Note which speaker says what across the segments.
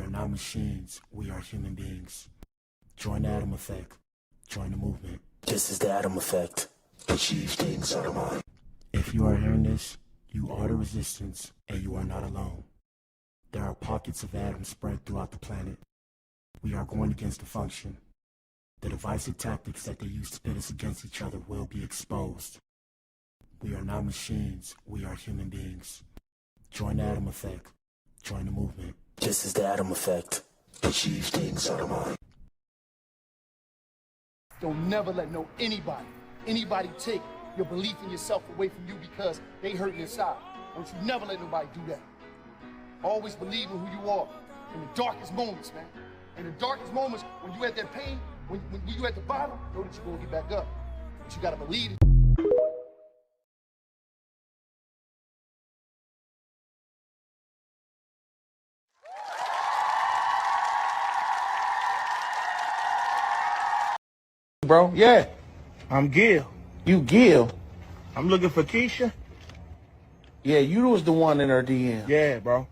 Speaker 1: are not machines. We are human beings. Join the Atom Effect. Join the movement. This is the Atom Effect. Achieve things out of mind. If you are hearing this, you are the resistance, and you are not alone. There are pockets of atoms spread throughout the planet. We are going against the function. The divisive tactics that they use to pit us against each other will be exposed. We are not machines. We are human beings. Join the Atom Effect. Join the movement. This is the Atom Effect. Achieve things out of mind.
Speaker 2: Don't never let anybody take your belief in yourself away from you because they hurting inside. Don't you never let nobody do that. Always believe in who you are in the darkest moments, man. In the darkest moments, when you at that pain, when you at the bottom, know that you're gonna get back up. But you gotta believe it.
Speaker 3: Bro, yeah. I'm Gil. You Gil? I'm looking for Keisha. Yeah, you was the one in her DM. Yeah, bro.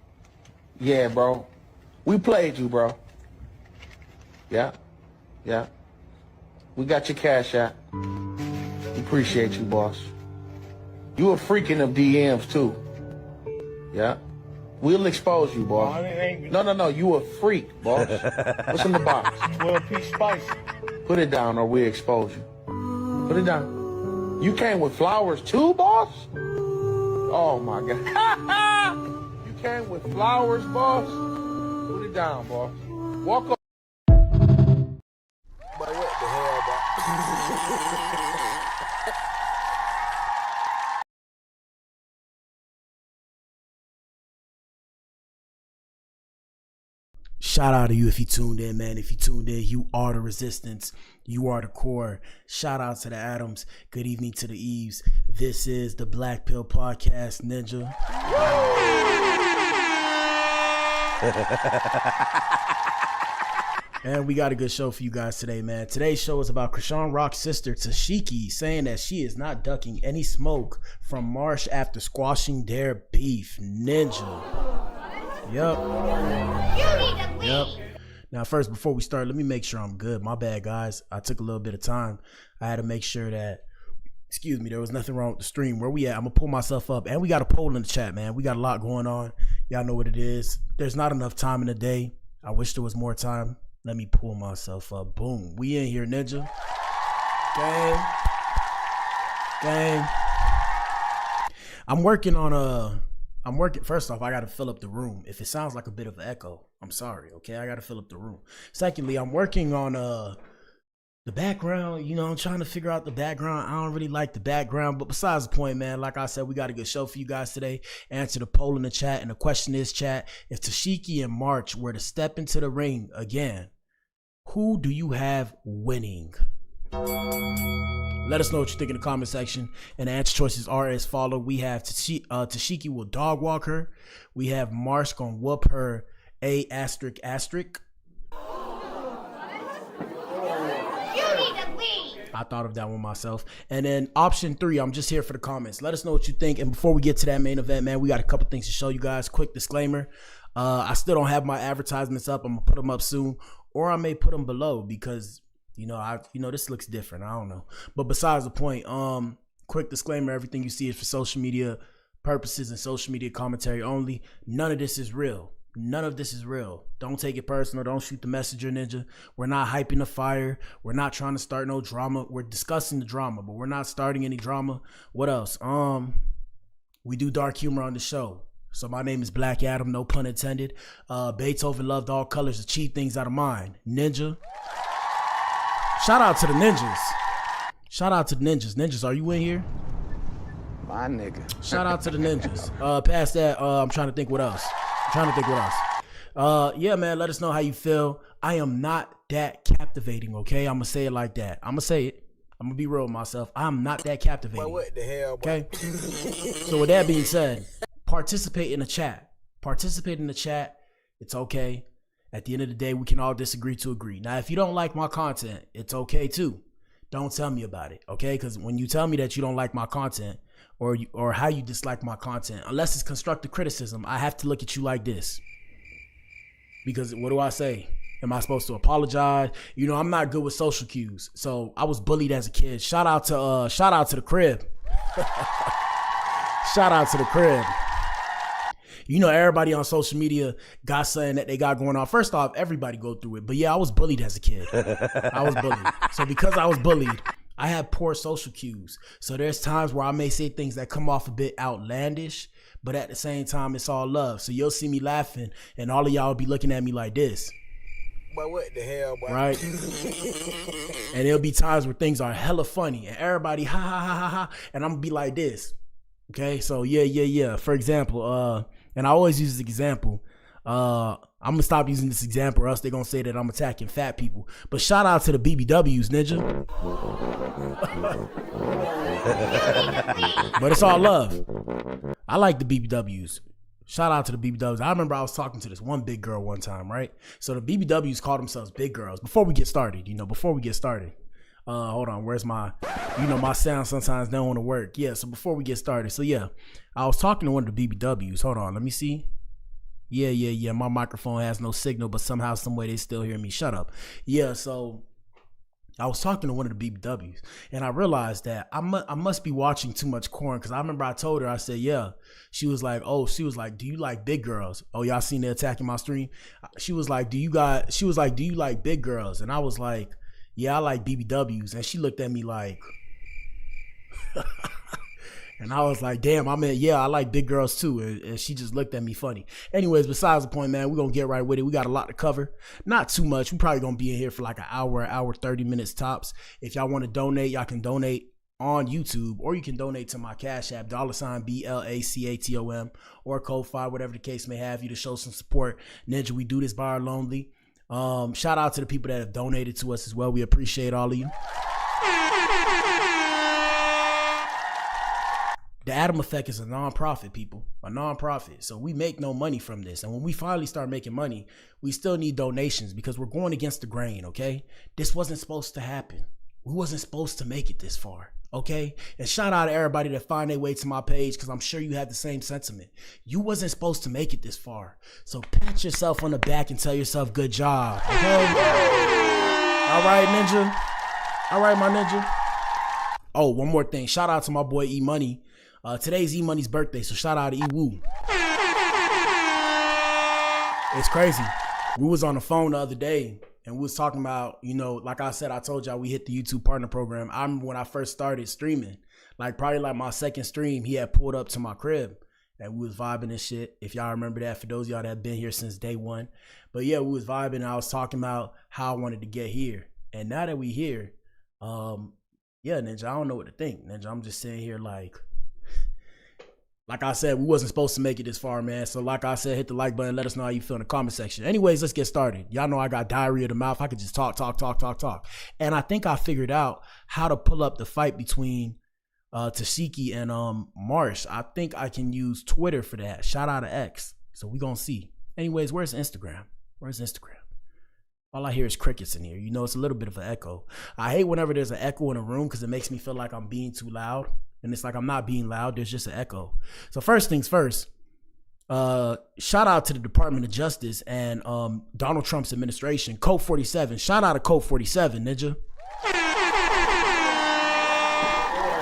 Speaker 3: Yeah, bro. We played you, bro. Yeah. Yeah. We got your cash out. Appreciate you, boss. You a freak in them DMs, too. Yeah. We'll expose you, boss. No. You a freak, boss. What's in the box? 12-piece spicy. Put it down or we expose you. Put it down. You came with flowers too, boss? Oh my God. You came with flowers, boss? Put it down, boss. Walk up. But what the hell, boss?
Speaker 1: Shout out to you if you tuned in, man. If you tuned in, you are the resistance. You are the core. Shout out to the Atoms. Good evening to the Eves. This is the Black Pill Podcast, Ninja. And we got a good show for you guys today, man. Today's show is about Chrisean Rock's sister, Tesehki, saying that she is not ducking any smoke from Marsh after squashing their beef. Ninja. Yep. Now, first, before we start, let me make sure I'm good. My bad, guys. I took a little bit of time. I had to make sure that, there was nothing wrong with the stream. Where we at? I'm going to pull myself up. And we got a poll in the chat, man. We got a lot going on. Y'all know what it is. There's not enough time in the day. I wish there was more time. Let me pull myself up. Boom. We in here, Ninja. Gang. First off, I got to fill up the room. If it sounds like a bit of an echo, I'm sorry, okay? I got to fill up the room. Secondly, I'm working on the background. I'm trying to figure out the background. I don't really like the background, but besides the point, man, like I said, we got a good show for you guys today. Answer the poll in the chat, and the question is, chat, if Tesehki and Marsh were to step into the ring again, who do you have winning? Let us know what you think in the comment section. And the answer choices are as follow. We have Tesehki will dog walk her. We have Marsh gonna whoop her ****. I thought of that one myself. And then option 3, I'm just here for the comments. Let us know what you think. And before we get to that main event, man, we got a couple things to show you guys. Quick disclaimer. I still don't have my advertisements up. I'm gonna put them up soon, or I may put them below because this looks different. I don't know. But besides the point, quick disclaimer, everything you see is for social media purposes and social media commentary only. None of this is real. Don't take it personal. Don't shoot the messenger, Ninja. We're not hyping the fire. We're not trying to start no drama. We're discussing the drama, but we're not starting any drama. What else? We do dark humor on the show. So my name is Black Adam, no pun intended. Beethoven loved all colors to cheat things out of mind. Ninja. Shout out to the ninjas. Ninjas, are you in here?
Speaker 3: My nigga.
Speaker 1: Shout out to the ninjas. Past that, I'm trying to think what else. Yeah, man, let us know how you feel. I am not that captivating, okay? I'm going to say it like that. I'm going to say it. I'm going to be real with myself. I'm not that captivating.
Speaker 3: Well, what the hell,
Speaker 1: okay? So with that being said, participate in the chat. It's okay. At the end of the day, we can all disagree to agree. Now, if you don't like my content, it's okay too. Don't tell me about it, okay? Because when you tell me that you don't like my content or how you dislike my content, unless it's constructive criticism, I have to look at you like this. Because what do I say? Am I supposed to apologize? You know, I'm not good with social cues. So I was bullied as a kid. Shout out to the crib. Shout out to the crib. You know, everybody on social media got something that they got going on. First off, everybody go through it. But yeah, I was bullied as a kid. I was bullied. So because I was bullied, I have poor social cues. So there's times where I may say things that come off a bit outlandish, but at the same time, it's all love. So you'll see me laughing, and all of y'all will be looking at me like this.
Speaker 4: But what the hell, boy?
Speaker 1: Right? And there'll be times where things are hella funny, and everybody ha ha ha ha ha, and I'm gonna be like this. Okay, so yeah. For example, and I always use this example. I'm gonna stop using this example, or else they're gonna say that I'm attacking fat people. But shout out to the BBWs, ninja. But it's all love. I like the BBWs. Shout out to the BBWs. I remember I was talking to this one big girl one time, right? So the BBWs call themselves big girls. Before we get started, hold on, where's my, my sound sometimes don't want to work. Yeah, so before we get started, so yeah, I was talking to one of the BBWs. Hold on, let me see. Yeah, my microphone has no signal, but somehow, some way they still hear me. Shut up. Yeah, so I was talking to one of the BBWs, and I realized that I must be watching too much corn, because I remember I told her, I said, yeah. She was like, do you like big girls? Oh, y'all seen they attacking my stream? She was like, do you like big girls? And I was like, yeah, I like BBWs. And she looked at me like, and I was like, damn, yeah, I like big girls too. And she just looked at me funny. Anyways, besides the point, man, we're going to get right with it. We got a lot to cover. Not too much. We're probably going to be in here for like an hour, 30 minutes tops. If y'all want to donate, y'all can donate on YouTube, or you can donate to my Cash App, $BLACATOM, or Ko-Fi, whatever the case may have you, to show some support. Ninja, we do this by our lonely. Shout out to the people that have donated to us as well. We appreciate all of you. The Adam Effect is a non-profit, people, a non-profit. So we make no money from this. And when we finally start making money, we still need donations, because we're going against the grain, okay? This wasn't supposed to happen. We wasn't supposed to make it this far, okay? And shout out to everybody that find their way to my page, because I'm sure you have the same sentiment. You wasn't supposed to make it this far. So pat yourself on the back and tell yourself, good job, okay? All right, ninja. All right, my ninja. Oh, one more thing. Shout out to my boy E-Money. Today's E-Money's birthday, so shout out to E-Woo. It's crazy. We was on the phone the other day, and we was talking about, like I said, I told y'all we hit the YouTube partner program. I remember when I first started streaming, probably my second stream, he had pulled up to my crib, and we was vibing and shit. If y'all remember that, for those of y'all that have been here since day one. But yeah, we was vibing, and I was talking about how I wanted to get here. And now that we here, yeah, Ninja, I don't know what to think, Ninja. I'm just sitting here like I said, we wasn't supposed to make it this far, man. So like I said, hit the like button. Let us know how you feel in the comment section. Anyways, let's get started. Y'all know I got diarrhea of the mouth. I could just talk. And I think I figured out how to pull up the fight between Tesehki and Marsh. I think I can use Twitter for that. Shout out to X. So we gonna see. Anyways, where's Instagram? All I hear is crickets in here. It's a little bit of an echo. I hate whenever there's an echo in a room, because it makes me feel like I'm being too loud. And it's like I'm not being loud. There's just an echo. So first things first, shout out to the Department of Justice and Donald Trump's administration. Code 47. Shout out to Code 47, ninja.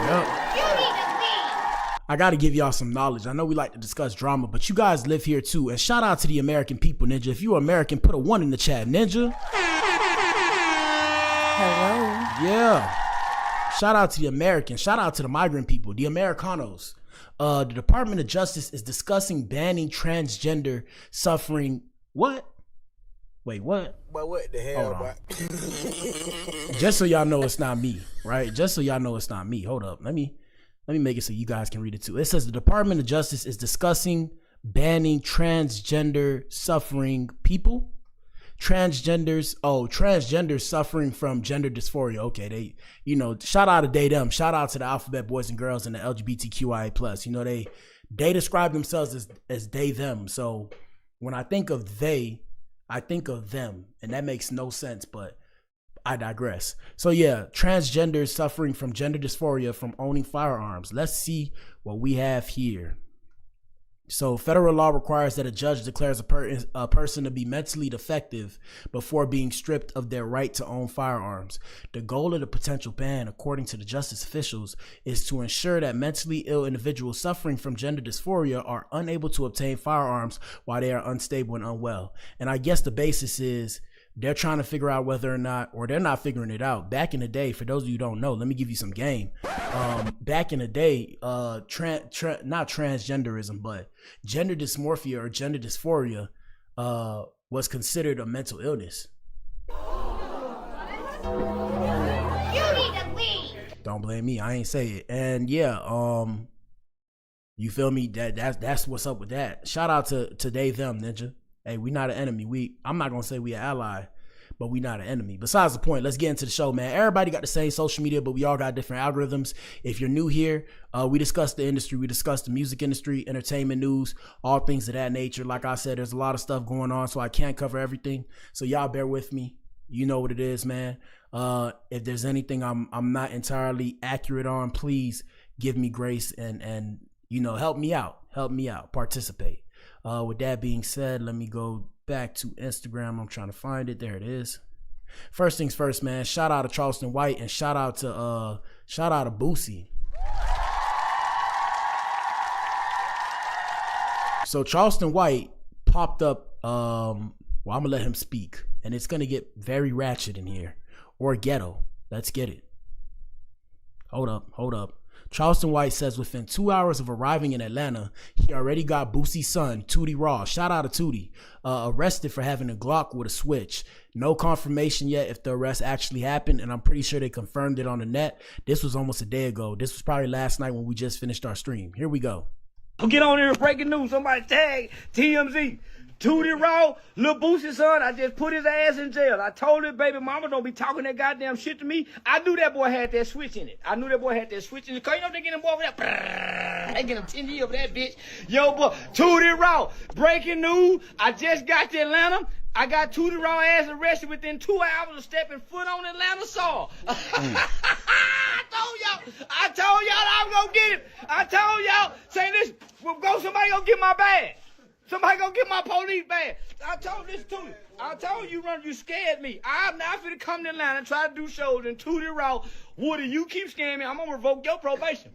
Speaker 1: Yep. I got to give y'all some knowledge. I know we like to discuss drama, but you guys live here too. And shout out to the American people, ninja. If you're American, put a 1 in the chat, ninja.
Speaker 5: Hello.
Speaker 1: Yeah. Shout out to the Americans. Shout out to the migrant people, the Americanos. The Department of Justice is discussing banning transgender suffering. What? Wait, what?
Speaker 4: But what the hell, boy?
Speaker 1: Just so y'all know it's not me, right? Just so y'all know it's not me. Hold up. Let me make it so you guys can read it too. It says the Department of Justice is discussing banning transgender suffering people. Transgenders suffering from gender dysphoria. Okay, they, shout out to them. Shout out to the alphabet boys and girls and the LGBTQIA+. They describe themselves as they, them. So when I think of they, I think of them, and that makes no sense, but I digress. So yeah, transgenders suffering from gender dysphoria from owning firearms. Let's see what we have here. So federal law requires that a judge declares a person to be mentally defective before being stripped of their right to own firearms. The goal of the potential ban, according to the justice officials, is to ensure that mentally ill individuals suffering from gender dysphoria are unable to obtain firearms while they are unstable and unwell. And I guess the basis is they're trying to figure out whether or not, or they're not figuring it out. Back in the day, for those of you who don't know, let me give you some game. Back in the day, not transgenderism, but gender dysmorphia or gender dysphoria was considered a mental illness.
Speaker 5: You need to leave.
Speaker 1: Don't blame me, I ain't say it. And yeah, you feel me? That's what's up with that. Shout out to they, them, ninja. Hey, we not an enemy. I'm not gonna say we an ally, but we not an enemy. Besides the point, let's get into the show, man. Everybody got the same social media, but we all got different algorithms. If you're new here, we discussed the industry, we discussed the music industry, entertainment news, all things of that nature. Like I said, there's a lot of stuff going on, so I can't cover everything. So y'all bear with me. You know what it is, man. If there's anything I'm not entirely accurate on, please give me grace and you know, help me out, participate. With that being said, let me go back to Instagram. I'm trying to find it. There it is. First things first, man. Shout out to Charleston White and shout out to Boosie. So Charleston White popped up. Well, I'm gonna let him speak, and it's gonna get very ratchet in here, or ghetto. Let's get it. Hold up. Charleston White says within 2 hours of arriving in Atlanta, he already got Boosie's son, Tootie Raw, shout out to Tootie, arrested for having a Glock with a switch. No confirmation yet if the arrest actually happened, and I'm pretty sure they confirmed it on the net. This was almost a day ago. This was probably last night when we just finished our stream. Here we go.
Speaker 6: Get on here and breaking news. Somebody tag TMZ. Tootie Raw, Lil Boosie's son, I just put his ass in jail. I told his baby mama don't be talking that goddamn shit to me. I knew that boy had that switch in it. Cause you know they get him over there. They get him 10 years over that bitch. Yo, boy, Tootie Raw, breaking news. I just got to Atlanta. I got Tootie Raw ass arrested within 2 hours of stepping foot on Atlanta soil. I told y'all I was gonna get him. I told y'all, say this, somebody gonna get my badge. Somebody gonna get my police badge. I told this to you. I told you, you scared me. I'm not finna come to Atlanta and try to do shows and Tootie Raw. Woody, you keep scaring me, I'm gonna revoke your probation.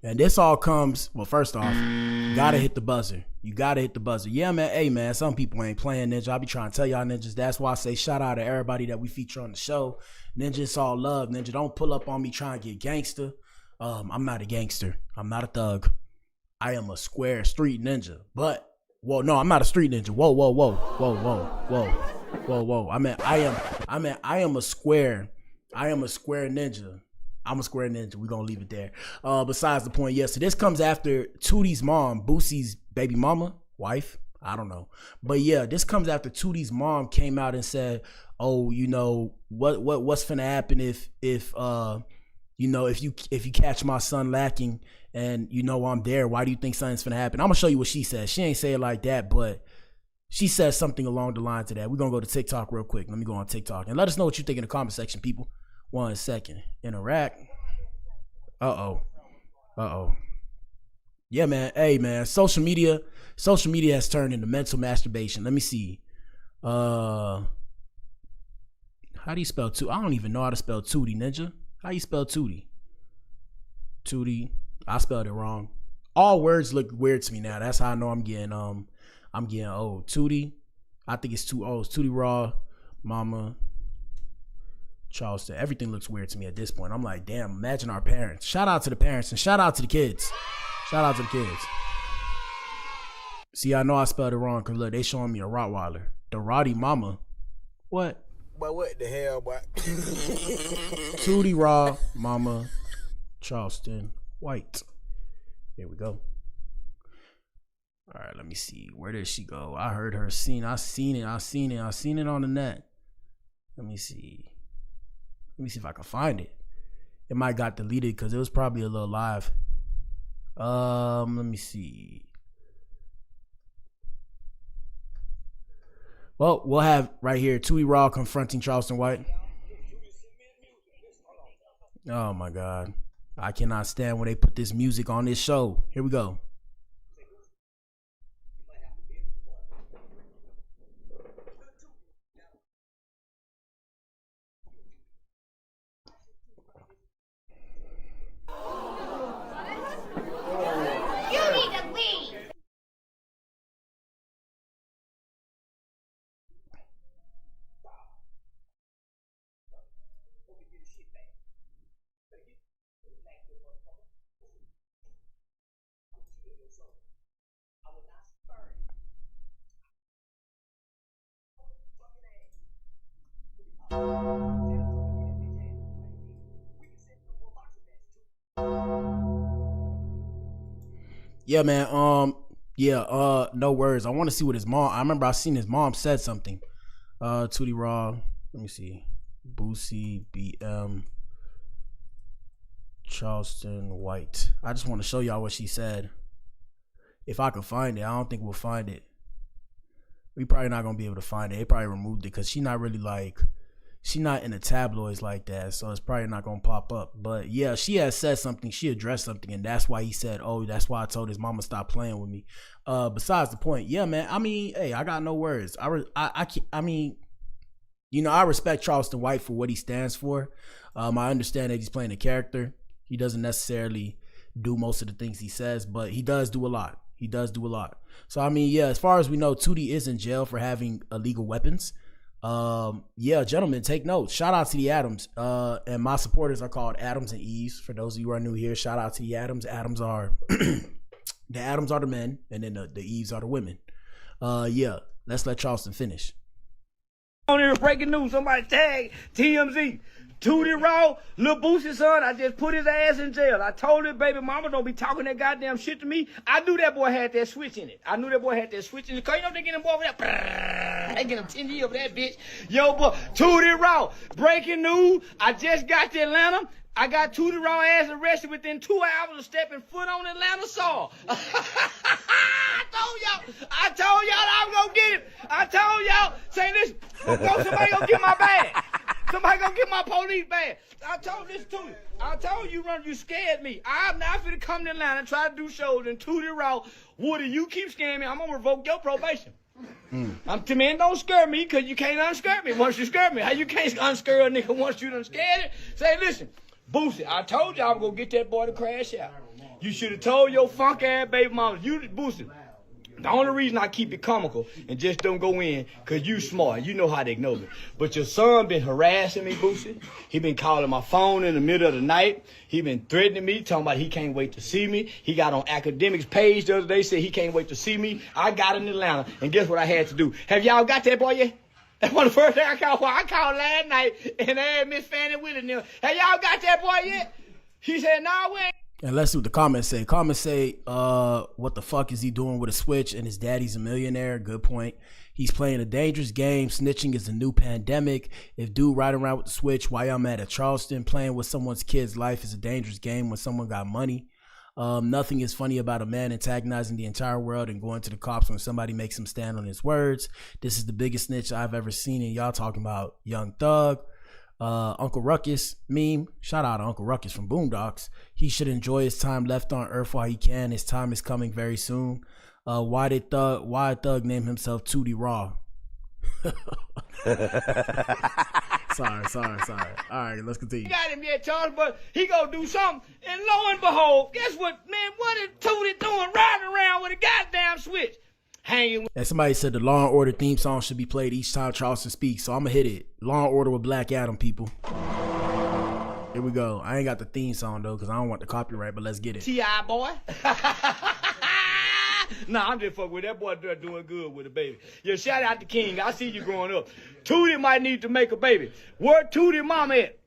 Speaker 1: And this all comes, well, first off, you gotta hit the buzzer. You gotta hit the buzzer. Yeah, man. Hey, man, some people ain't playing, Ninja. I be trying to tell y'all ninjas. That's why I say shout out to everybody that we feature on the show. Ninja, it's all love. Ninja, don't pull up on me trying to get gangster. I'm not a gangster. I'm not a thug. I am a square street ninja. But whoa, no, I'm not a street ninja. Whoa. I am a square ninja. I'm a square ninja. We're gonna leave it there. Besides the point, yes. So this comes after Tootie's mom, Boosie's baby mama, wife. I don't know. But yeah, this comes after Tootie's mom came out and said, oh, you know, what's finna happen if you know, if you catch my son lacking and you know I'm there, why do you think something's finna happen? I'm gonna show you what she says. She ain't say it like that, but she says something along the lines of that. We're gonna go to TikTok real quick. Let me go on TikTok and let us know what you think in the comment section, people. 1 second. Interact. Uh-oh. Yeah, man. Hey, man. Social media has turned into mental masturbation. Let me see. How do you spell Tootie? I don't even know how to spell Tootie, Ninja. How you spell Tootie? Tootie. I spelled it wrong. All words look weird to me now. That's how I know I'm getting old. Tootie. I think it's 2 O's. Tootie Raw, Mama, Charleston. Everything looks weird to me at this point. I'm like, damn, imagine our parents. Shout out to the parents and shout out to the kids. Shout out to the kids. See, I know I spelled it wrong because look, they showing me a Rottweiler. The Roddy Mama. What?
Speaker 4: But what the hell, boy?
Speaker 1: Tootie Raw, Mama, Charleston White. Here we go. All right, let me see. Where did she go? I heard her seen. I seen it on the net. Let me see if I can find it. It might got deleted because it was probably a little live. Let me see. Well, we'll have right here Tootie Raw confronting Charleston White. Oh my God. I cannot stand when they put this music on this show. Here we go. Yeah, man. No words. I want to see what his mom. I remember I seen his mom said something. Tootie Raw. Let me see. Boosie, BM, Charleston, White. I just want to show y'all what she said. If I could find it, I don't think we'll find it. We probably not gonna be able to find it. They probably removed it because she not really like. She not in the tabloids like that, so it's probably not gonna pop up. But yeah, she has said something. She addressed something, and that's why he said, "Oh, that's why I told his mama stop playing with me." Besides the point, yeah, man. I mean, hey, I got no words. I mean, you know, I respect Charleston White for what he stands for. I understand that he's playing a character. He doesn't necessarily do most of the things he says, but he does do a lot. He does do a lot. So I mean, yeah, as far as we know, Tootie is in jail for having illegal weapons. Yeah, gentlemen, take notes. Shout out to the Adams. And my supporters are called Adams and Eves. For those of you who are new here, shout out to the Adams. Adams are the Adams are the men, and then the Eves are the women. Yeah, let's let Charleston finish.
Speaker 6: On here, breaking news. Somebody tag TMZ. Tootie Raw, Lil Boosie son, I just put his ass in jail. I told his baby mama don't be talking that goddamn shit to me. I knew that boy had that switch in it. Cause you know they get him boy over there. They get him 10 years over that bitch. Yo, boy, Tootie Raw, breaking news. I just got to Atlanta. I got Tootie Raw ass arrested within 2 hours of stepping foot on Atlanta soil. I told y'all I was gonna get him. I told y'all, say this, somebody gonna get my bag. Somebody gonna get my police bag. I told this to you. I told you, you scared me. I'm not finna come to Atlanta and try to do shows and Tootie Raw. Woody, you keep scaring me, I'm gonna revoke your probation. Man, don't scare me, cause you can't unscare me once you scare me. How you can't unscare a nigga once you done scared it? Say, listen, Boosie, I told you I was gonna get that boy to crash out. You should have told your funk ass baby mama, you Boosie. The only reason I keep it comical and just don't go in, cause you smart, you know how to ignore me. But your son been harassing me, Boosie. He been calling my phone in the middle of the night. He been threatening me, talking about he can't wait to see me. He got on Academics page the other day, said he can't wait to see me. I got in Atlanta, and guess what I had to do? Have y'all got that boy yet? That's one of the first things I called. I called last night, and they had Miss Fannie Willis and them. Have y'all got that boy yet? He said, nah, we ain't.
Speaker 1: And let's see what the comments say. Comments say, what the fuck is he doing with a switch? And his daddy's a millionaire. Good point. He's playing a dangerous game. Snitching is a new pandemic. If dude riding around with the switch, why I'm at Charleston, playing with someone's kid's life is a dangerous game when someone got money. Nothing is funny about a man antagonizing the entire world and going to the cops when somebody makes him stand on his words. This is the biggest snitch I've ever seen. And y'all talking about Young Thug. Uncle Ruckus meme. Shout out to Uncle Ruckus from Boondocks. He should enjoy his time left on earth while he can. His time is coming very soon. Why Thug name himself Tootie Raw? Sorry. All right, let's continue.
Speaker 6: He got him yet, Charles, but he gonna do something. And lo and behold, guess what, man? What is Tootie doing riding around with a goddamn switch? Hanging with.
Speaker 1: And somebody said the Law and Order theme song should be played each time Charleston speaks, so I'm gonna hit it. Law and Order with Black Adam, people. Here we go. I ain't got the theme song though, because I don't want the copyright, but let's get it.
Speaker 6: T.I. boy. Nah, I'm just fucking with that boy doing good with a baby. Yeah, shout out to King. I see you growing up. Tootie might need to make a baby. Where Tootie mama at?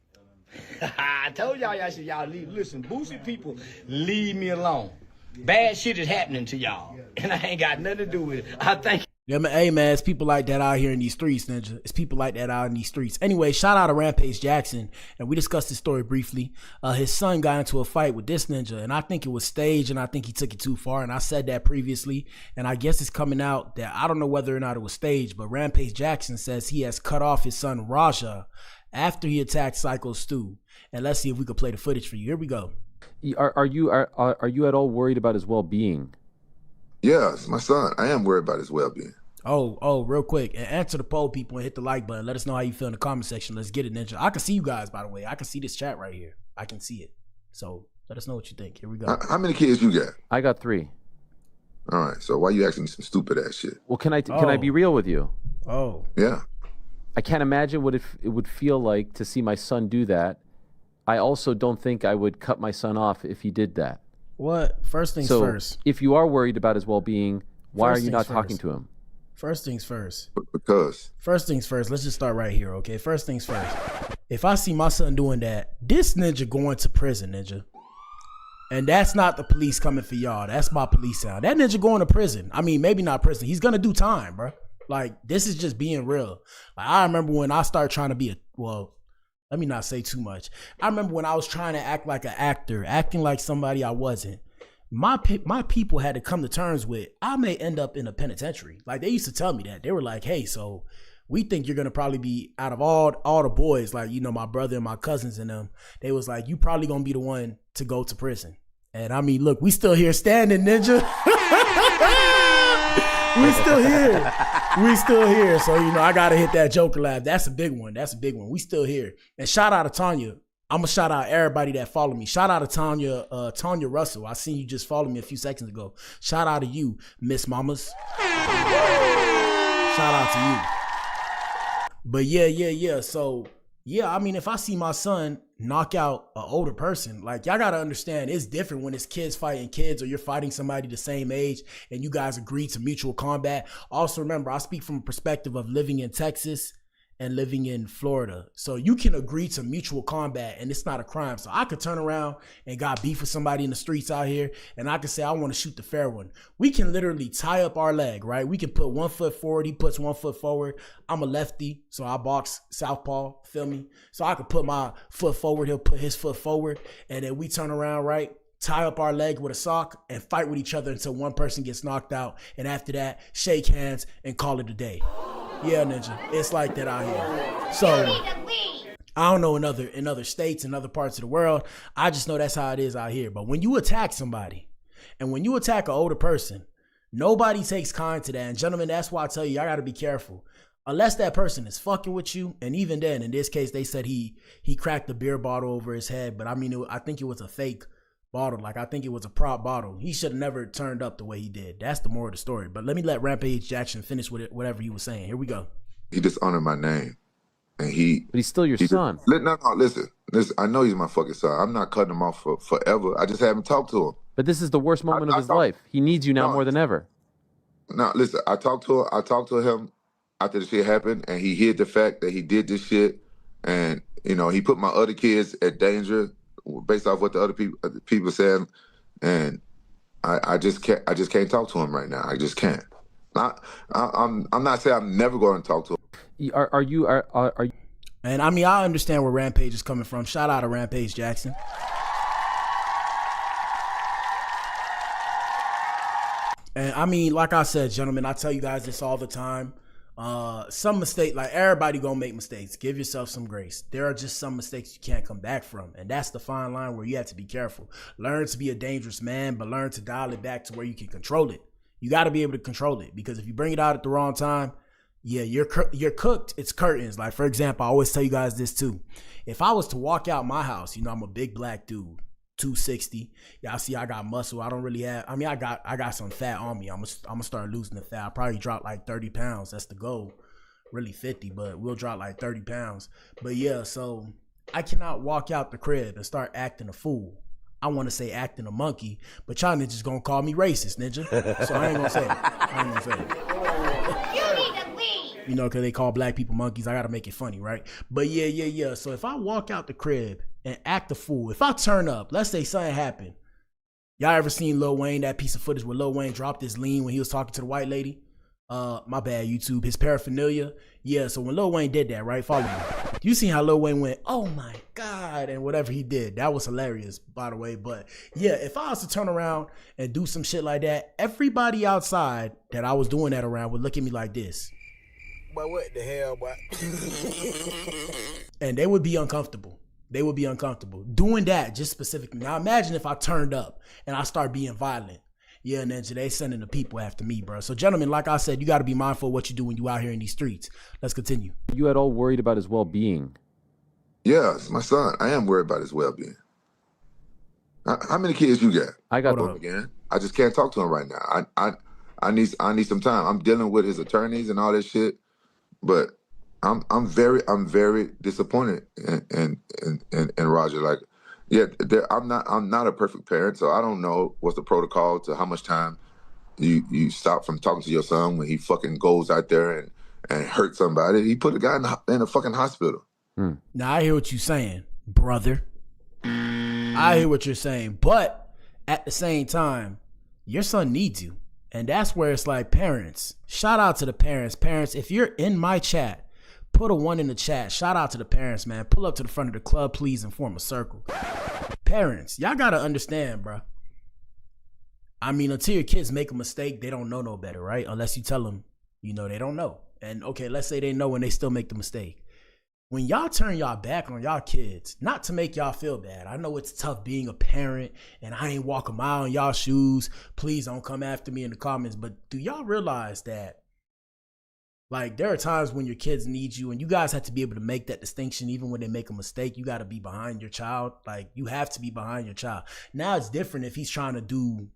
Speaker 6: I told y'all should leave. Listen, Boosie people, leave me alone. Bad shit is happening to y'all, and I ain't got nothing to do with it. I think.
Speaker 1: Yeah, man, hey, man, it's people like that out here in these streets, Ninja. It's people like that out in these streets. Anyway, shout out to Rampage Jackson, and we discussed this story briefly. His son got into a fight with this ninja, and I think it was staged, and I think he took it too far, and I said that previously, and I guess it's coming out that I don't know whether or not it was staged, but Rampage Jackson says he has cut off his son Raja after he attacked Psycho Stu. And let's see if we could play the footage for you. Here we go.
Speaker 7: Are you at all worried about his well-being?
Speaker 8: Yeah, it's my son. I am worried about his well-being.
Speaker 1: Oh, real quick, and answer the poll, people, and hit the like button. Let us know how you feel in the comment section. Let's get it, Ninja. I can see you guys, by the way. I can see this chat right here. I can see it. So let us know what you think. Here we go.
Speaker 8: How many kids you got?
Speaker 7: I got 3.
Speaker 8: All right. So why you asking me some stupid ass shit?
Speaker 7: Well, can I be real with you?
Speaker 1: Oh.
Speaker 8: Yeah.
Speaker 7: I can't imagine what it would feel like to see my son do that. I also don't think I would cut my son off if he did that.
Speaker 1: What? First things first.
Speaker 7: If you are worried about his well-being, why are you not talking to him?
Speaker 1: First things first.
Speaker 8: Because.
Speaker 1: First things first. Let's just start right here, okay? First things first. If I see my son doing that, this ninja going to prison, Ninja. And that's not the police coming for y'all. That's my police sound. That ninja going to prison. I mean, maybe not prison. He's going to do time, bro. Like, this is just being real. Like, I remember when I started trying to be let me not say too much. I remember when I was trying to act like an actor, acting like somebody I wasn't. My people had to come to terms with, I may end up in a penitentiary. Like, they used to tell me that. They were like, hey, so we think you're going to probably be, out of all the boys, like, you know, my brother and my cousins and them, they was like, you probably going to be the one to go to prison. And I mean, look, we still here standing, ninja. We still here. We still here. So, you know, I got to hit that Joker laugh. That's a big one. That's a big one. We still here. And shout out to Tanya. I'm going to shout out everybody that followed me. Shout out to Tanya Russell. I seen you just follow me a few seconds ago. Shout out to you, Miss Mamas. Shout out to you. But yeah. So, yeah, I mean, if I see my son knock out an older person, like, y'all got to understand, it's different when it's kids fighting kids or you're fighting somebody the same age and you guys agree to mutual combat. Also, remember, I speak from a perspective of living in Texas and living in Florida. So you can agree to mutual combat and it's not a crime. So I could turn around and got beef with somebody in the streets out here and I could say, I want to shoot the fair one. We can literally tie up our leg, right? We can put 1 foot forward. He puts 1 foot forward. I'm a lefty, so I box southpaw, feel me? So I could put my foot forward. He'll put his foot forward and then we turn around, right? Tie up our leg with a sock and fight with each other until one person gets knocked out. And after that, shake hands and call it a day. Yeah, ninja. It's like that out here. So I don't know in other states and other parts of the world. I just know that's how it is out here. But when you attack somebody and when you attack an older person, nobody takes kind to that. And gentlemen, that's why I tell you, I got to be careful. Unless that person is fucking with you. And even then, in this case, they said he cracked a beer bottle over his head. But I mean, I think it was a fake bottle. Like, I think it was a prop bottle. He should have never turned up the way he did. That's the moral of the story. But let me let Rampage Jackson finish with it, whatever he was saying. Here we go.
Speaker 8: He dishonored my name. And
Speaker 7: But he's still your son.
Speaker 8: No, listen. I know he's my fucking son. I'm not cutting him off for forever. I just haven't talked to him.
Speaker 7: But this is the worst moment of his life. He needs you now more than ever.
Speaker 8: No, listen, I talked to him after the shit happened, and he hid the fact that he did this shit. And, you know, he put my other kids at danger based off what the other people said, and I just can't talk to him right now. I just can't. I'm not saying I'm never going to talk to him.
Speaker 7: Are you?
Speaker 1: And I mean, I understand where Rampage is coming from. Shout out to Rampage Jackson. And I mean, like I said, gentlemen, I tell you guys this all the time. Some mistake, like, everybody gonna make mistakes. Give yourself some grace. There are just some mistakes you can't come back from, and that's the fine line where you have to be careful. Learn to be a dangerous man, but learn to dial it back to where you can control it. You got to be able to control it, because if you bring it out at the wrong time, yeah, you're cooked. It's curtains. Like, for example, I always tell you guys this too. If I was to walk out my house, you know, I'm a big black dude, 260. Y'all see I got muscle. I don't really have, I mean, I got some fat on me. I'm gonna start losing the fat. I'll probably drop like 30 pounds. That's the goal. Really 50, but we'll drop like 30 pounds. But yeah, so I cannot walk out the crib and start acting a fool. I want to say acting a monkey, but y'all niggas gonna call me racist, ninja. So I ain't gonna say it.
Speaker 5: You need to leave.
Speaker 1: You know, because they call black people monkeys. I gotta make it funny, right? But yeah. So if I walk out the crib and act a fool, if I turn up, let's say something happened. Y'all ever seen Lil Wayne, that piece of footage where Lil Wayne dropped his lean when he was talking to the white lady? My bad, YouTube. His paraphernalia. Yeah, so when Lil Wayne did that, right? Follow me. You seen how Lil Wayne went, oh my God, and whatever he did. That was hilarious, by the way. But yeah, if I was to turn around and do some shit like that, everybody outside that I was doing that around would look at me like this.
Speaker 4: But what the hell, boy?
Speaker 1: And they would be uncomfortable. They would be uncomfortable doing that, just specifically. Now imagine if I turned up and I start being violent. Yeah, and then they sending the people after me, bro. So gentlemen, like I said, you got to be mindful of what you do when you out here in these streets. Let's continue.
Speaker 7: You at all worried about his well-being?
Speaker 8: Yeah, it's my son. I am worried about his well-being. How many kids you got?
Speaker 7: I got
Speaker 8: them again. I just can't talk to him right now. I need some time. I'm dealing with his attorneys and all that shit, but I'm very disappointed in Roger. Like, yeah, I'm not a perfect parent, so I don't know what's the protocol to how much time you stop from talking to your son when he fucking goes out there and hurt somebody. He put a guy in a fucking hospital.
Speaker 1: Now I hear what you're saying, brother. I hear what you're saying, but at the same time, your son needs you. And that's where it's like, parents, shout out to the parents. Parents, if you're in my chat, put a 1 in the chat. Shout out to the parents, man. Pull up to the front of the club, please, and form a circle. Parents, y'all gotta understand, bro. I mean, until your kids make a mistake, they don't know no better, right? Unless you tell them, you know, they don't know. And okay, let's say they know and they still make the mistake. When y'all turn y'all back on y'all kids, not to make y'all feel bad. I know it's tough being a parent and I ain't walk a mile in y'all shoes. Please don't come after me in the comments. But do y'all realize that, like, there are times when your kids need you and you guys have to be able to make that distinction. Even when they make a mistake, you got to be behind your child. Like, you have to be behind your child. Now it's different if he's trying to do,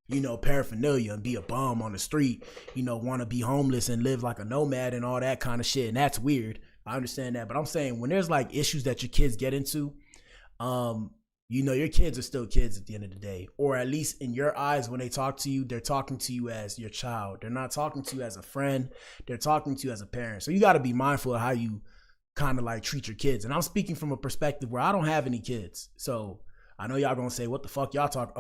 Speaker 1: you know, paraphernalia and be a bum on the street, you know, want to be homeless and live like a nomad and all that kind of shit. And that's weird. I understand that. But I'm saying when there's like issues that your kids get into, you know, your kids are still kids at the end of the day. Or at least in your eyes, when they talk to you, they're talking to you as your child. They're not talking to you as a friend. They're talking to you as a parent. So you got to be mindful of how you kind of like treat your kids. And I'm speaking from a perspective where I don't have any kids. So I know y'all gonna say, what the fuck y'all talking?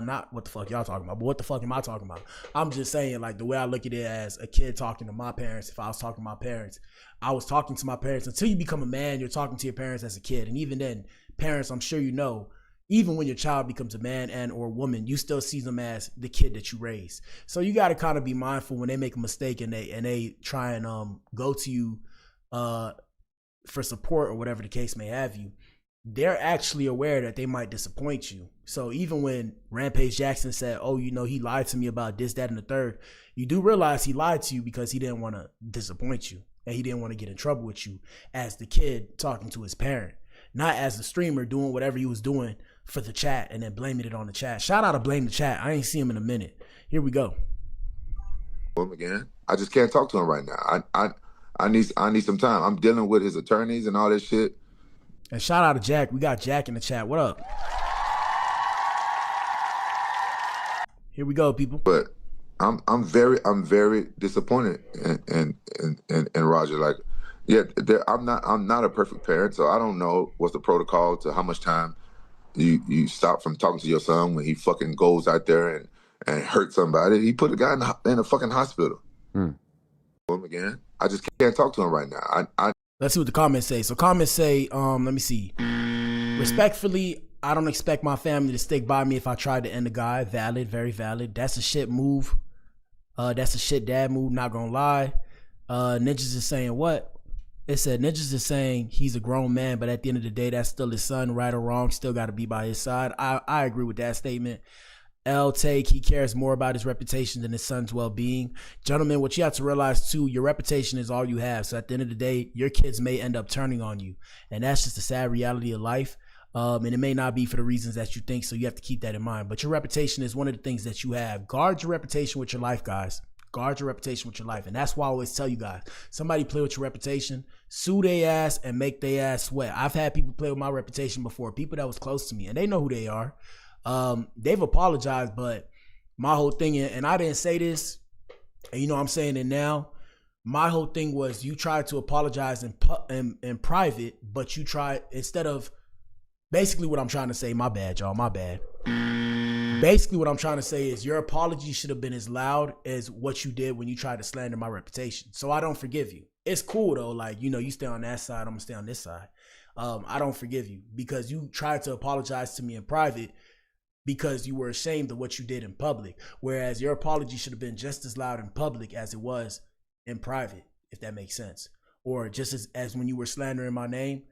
Speaker 1: Not what the fuck y'all talking about, but what the fuck am I talking about? I'm just saying, like, the way I look at it as a kid talking to my parents. If I was talking to my parents, I was talking to my parents. Until you become a man, you're talking to your parents as a kid. And even then, parents, I'm sure you know, even when your child becomes a man and or woman, you still see them as the kid that you raised. So you got to kind of be mindful when they make a mistake and they try and go to you for support or whatever the case may have you. They're actually aware that they might disappoint you. So even when Rampage Jackson said, oh, you know, he lied to me about this, that, and the third, you do realize he lied to you because he didn't want to disappoint you and he didn't want to get in trouble with you as the kid talking to his parent, not as the streamer doing whatever he was doing for the chat and then blaming it on the chat. Shout out to Blame the Chat. I ain't see him in a minute. Here we go.
Speaker 8: Again, I just can't talk to him right now. I need some time. I'm dealing with his attorneys and all this shit.
Speaker 1: And shout out to Jack. We got Jack in the chat. What up? Here we go, people.
Speaker 8: But I'm very disappointed in Roger. Like, yeah, I'm not a perfect parent, so I don't know what's the protocol to how much time you stop from talking to your son when he fucking goes out there and hurt somebody. He put a guy in a fucking hospital. Again, I just can't talk to him right now.
Speaker 1: Let's see what the comments say. So comments say, let me see. Respectfully, I don't expect my family to stick by me if I tried to end a guy. Valid, very valid. That's a shit move. That's a shit dad move, not gonna lie. Ninjas is saying what? It said Ninjas is saying he's a grown man, but at the end of the day, that's still his son, right or wrong, still got to be by his side. I agree with that statement. L take, he cares more about his reputation than his son's well-being. Gentlemen, what you have to realize too, your reputation is all you have. So at the end of the day, your kids may end up turning on you. And that's just a sad reality of life. And it may not be for the reasons that you think. So you have to keep that in mind. But your reputation is one of the things that you have. Guard your reputation with your life, guys. Guard your reputation with your life. And that's why I always tell you guys, somebody play with your reputation, sue their ass and make their ass sweat. I've had people play with my reputation before, people that was close to me, and they know who they are. They've apologized, but my whole thing, and I didn't say this, and you know I'm saying it now, my whole thing was you tried to apologize in private, but you tried, instead of, basically what I'm trying to say, my bad, y'all, my bad. Basically what I'm trying to say is your apology should have been as loud as what you did when you tried to slander my reputation. So I don't forgive you. It's cool though, like, you know, you stay on that side, I'm gonna stay on this side. I don't forgive you because you tried to apologize to me in private because you were ashamed of what you did in public. Whereas your apology should have been just as loud in public as it was in private, if that makes sense. Or just as when you were slandering my name,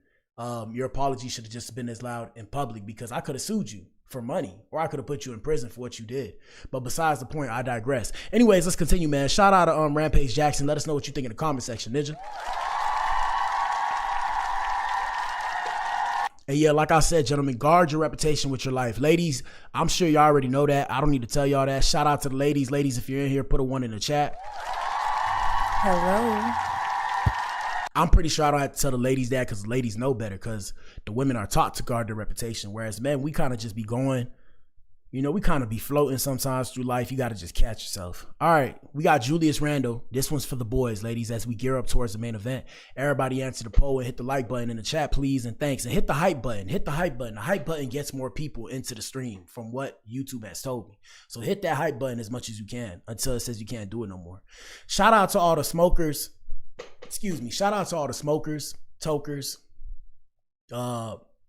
Speaker 1: your apology should have just been as loud in public, because I could have sued you for money, or I could have put you in prison for what you did. But besides the point, I digress. Anyways, let's continue, man. Shout out to Rampage Jackson. Let us know what you think in the comment section, Ninja. And yeah, like I said, gentlemen, guard your reputation with your life. Ladies, I'm sure y'all already know that. I don't need to tell y'all that. Shout out to the ladies. Ladies, if you're in here, put a 1 in the chat.
Speaker 9: Hello.
Speaker 1: I'm pretty sure I don't have to tell the ladies that, because the ladies know better, because the women are taught to guard their reputation. Whereas men, we kind of just be going You know, we kind of be floating sometimes through life. You got to just catch yourself. All right, we got Julius Randle. This one's for the boys, ladies, as we gear up towards the main event. Everybody answer the poll and hit the like button in the chat, please, and thanks. And hit the hype button. Hit the hype button. The hype button gets more people into the stream from what YouTube has told me. So hit that hype button as much as you can until it says you can't do it no more. Shout out to all the smokers. Excuse me. Shout out to all the smokers, tokers,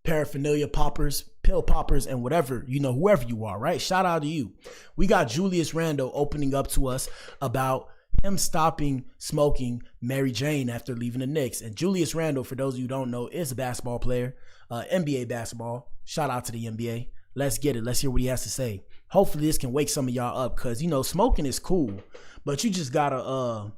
Speaker 1: paraphernalia poppers, pill poppers, and whatever, you know, whoever you are, right? Shout out to you. We got Julius Randle opening up to us about him stopping smoking Mary Jane after leaving the Knicks. And Julius Randle, for those of you who don't know, is a basketball player, NBA basketball. Shout out to the NBA. Let's get it. Let's hear what he has to say. Hopefully this can wake some of y'all up, because, you know, smoking is cool, but you just gotta,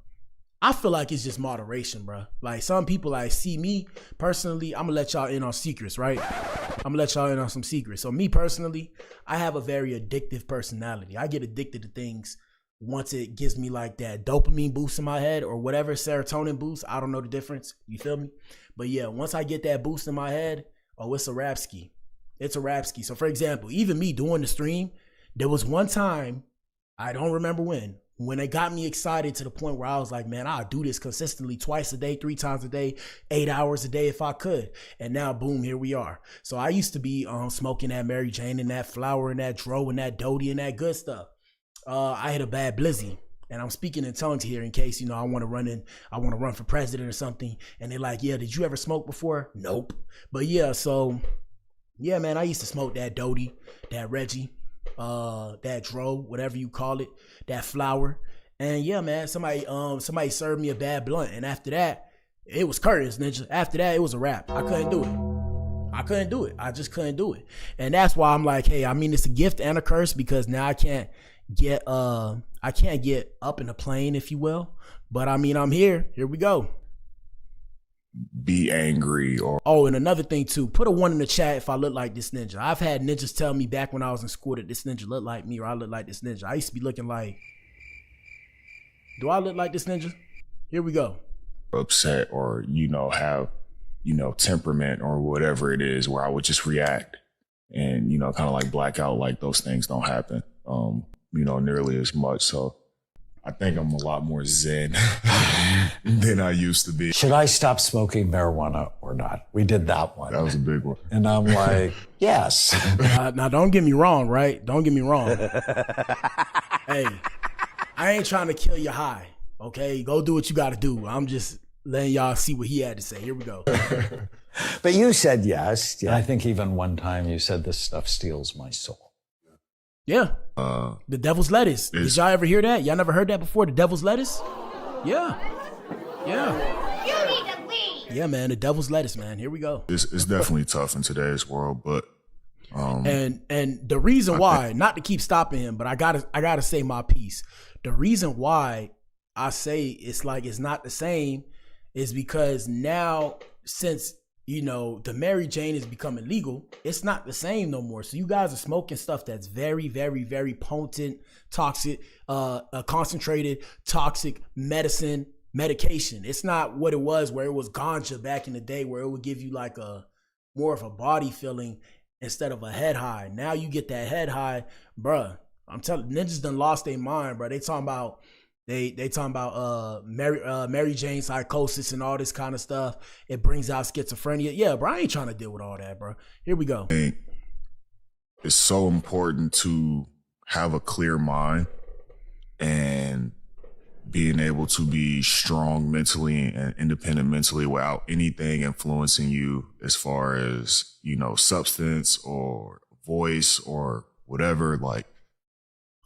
Speaker 1: I feel like it's just moderation, bro. Like, some people, like, see me personally, I'm gonna let y'all in on secrets, right? I'm gonna let y'all in on some secrets. So me personally, I have a very addictive personality. I get addicted to things once it gives me like that dopamine boost in my head or whatever, serotonin boost. I don't know the difference. You feel me? But yeah, once I get that boost in my head, oh, it's a rap ski. It's a rap ski. So for example, even me doing the stream, there was one time, I don't remember when it got me excited to the point where I was like, man, I'll do this consistently twice a day, 3 times a day, 8 hours a day if I could. And now, boom, here we are. So I used to be smoking that Mary Jane and that flower and that dro and that Dodie and that good stuff. I had a bad blizzy. And I'm speaking in tongues here in case, you know, I want to run for president or something. And they're like, yeah, did you ever smoke before? Nope. But yeah, so yeah, man, I used to smoke that Dodie, that Reggie, that dro, whatever you call it, that flower. And yeah, man, somebody served me a bad blunt, and after that it was curtains, ninja. After that it was a wrap. I couldn't do it. I just couldn't do it. And that's why I'm like, hey, I mean, it's a gift and a curse, because now I can't get up in a plane, if you will, but I mean, I'm here we go.
Speaker 9: Be angry or
Speaker 1: and another thing too, put a 1 in the chat if I look like this ninja. I've had ninjas tell me back when I was in school that this ninja looked like me, or I look like this ninja. I used to be looking like, do I look like this ninja? Here we go.
Speaker 9: upset, or have temperament or whatever it is, where I would just react and kind of like black out. Like, those things don't happen nearly as much. So I think I'm a lot more zen than I used to be.
Speaker 10: Should I stop smoking marijuana or not? We did that one.
Speaker 9: That was a big one.
Speaker 10: And I'm like, yes.
Speaker 1: Now, don't get me wrong, right? Don't get me wrong. Hey, I ain't trying to kill your high, okay? Go do what you got to do. I'm just letting y'all see what he had to say. Here we go.
Speaker 10: But you said yes. Yeah. I think even one time you said this stuff steals my soul.
Speaker 1: Yeah. The devil's lettuce. Did y'all ever hear that? Y'all never heard that before? The devil's lettuce? Yeah. Yeah.
Speaker 5: You need to leave.
Speaker 1: Yeah, man. The devil's lettuce, man. Here we go.
Speaker 9: It's definitely tough in today's world, but
Speaker 1: and the reason why, not to keep stopping him, but I gotta say my piece. The reason why I say it's like it's not the same is because now, since the Mary Jane is becoming legal, it's not the same no more. So you guys are smoking stuff that's very, very, very potent, toxic, concentrated, toxic medication. It's not what it was where it was ganja back in the day, where it would give you like a more of a body feeling instead of a head high. Now you get that head high, bruh. I'm telling you, ninjas done lost their mind, bro. They talking about Mary Jane psychosis and all this kind of stuff. It brings out schizophrenia. Yeah, bro, I ain't trying to deal with all that, bro. Here we go.
Speaker 9: It's so important to have a clear mind and being able to be strong mentally and independent mentally without anything influencing you as far as, substance or voice or whatever. Like,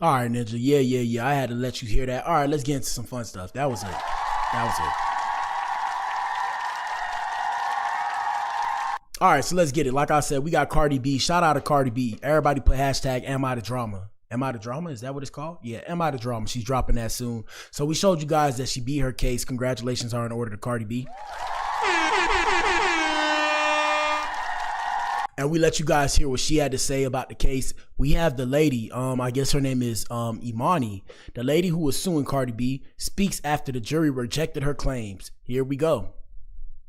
Speaker 1: all right, Ninja. Yeah. I had to let you hear that. All right, let's get into some fun stuff. That was it. All right, so let's get it. Like I said, we got Cardi B. Shout out to Cardi B. Everybody put hashtag Am I the Drama. Am I the Drama? Is that what it's called? Yeah, Am I the Drama? She's dropping that soon. So we showed you guys that she beat her case. Congratulations are in order to Cardi B. And we let you guys hear what she had to say about the case. We have the lady, I guess her name is Imani. The lady who was suing Cardi B speaks after the jury rejected her claims. Here we go.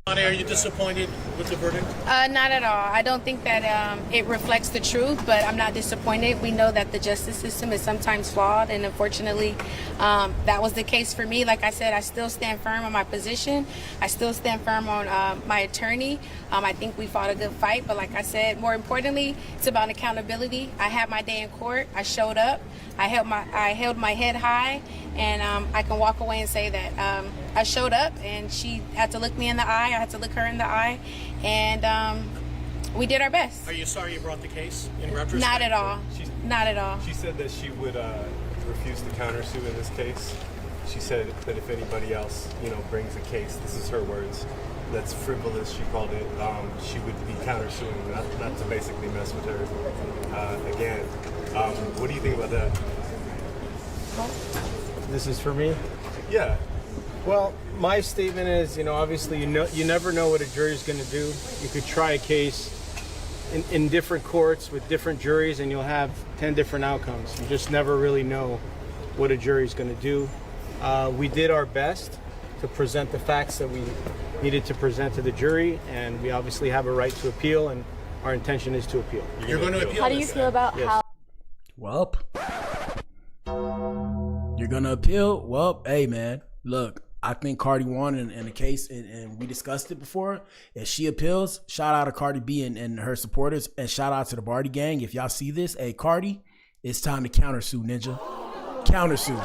Speaker 11: Are you disappointed with the verdict?
Speaker 5: Not at all. I don't think that it reflects the truth, but I'm not disappointed. We know that the justice system is sometimes flawed, and unfortunately, that was the case for me. Like I said, I still stand firm on my position. I still stand firm on my attorney. I think we fought a good fight, but like I said, more importantly, it's about accountability. I had my day in court. I showed up. I held my head high, and I can walk away and say that I showed up, and she had to look me in the eye. I had to look her in the eye, and we did our best.
Speaker 11: Are you sorry you brought the case in retrospect?
Speaker 5: Not at all. Not at all.
Speaker 12: She said that she would refuse to countersue in this case. She said that if anybody else, brings a case, this is her words, that's frivolous, she called it, she would be countersuing, not to basically mess with her again. What do you think about that?
Speaker 13: This is for me?
Speaker 12: Yeah.
Speaker 13: Well, my statement is, obviously, you never know what a jury's going to do. You could try a case in different courts with different juries, and you'll have 10 different outcomes. You just never really know what a jury's going to do. We did our best to present the facts that we needed to present to the jury, and we obviously have a right to appeal, and our intention is to appeal.
Speaker 11: You're going to appeal.
Speaker 14: How do you feel about how?
Speaker 1: Well, you're gonna appeal? Well, hey man, look, I think Cardi won in the case, and we discussed it before. If she appeals, shout out to Cardi B and her supporters, and shout out to the Barty gang. If y'all see this, hey Cardi, it's time to countersue, ninja. Countersue.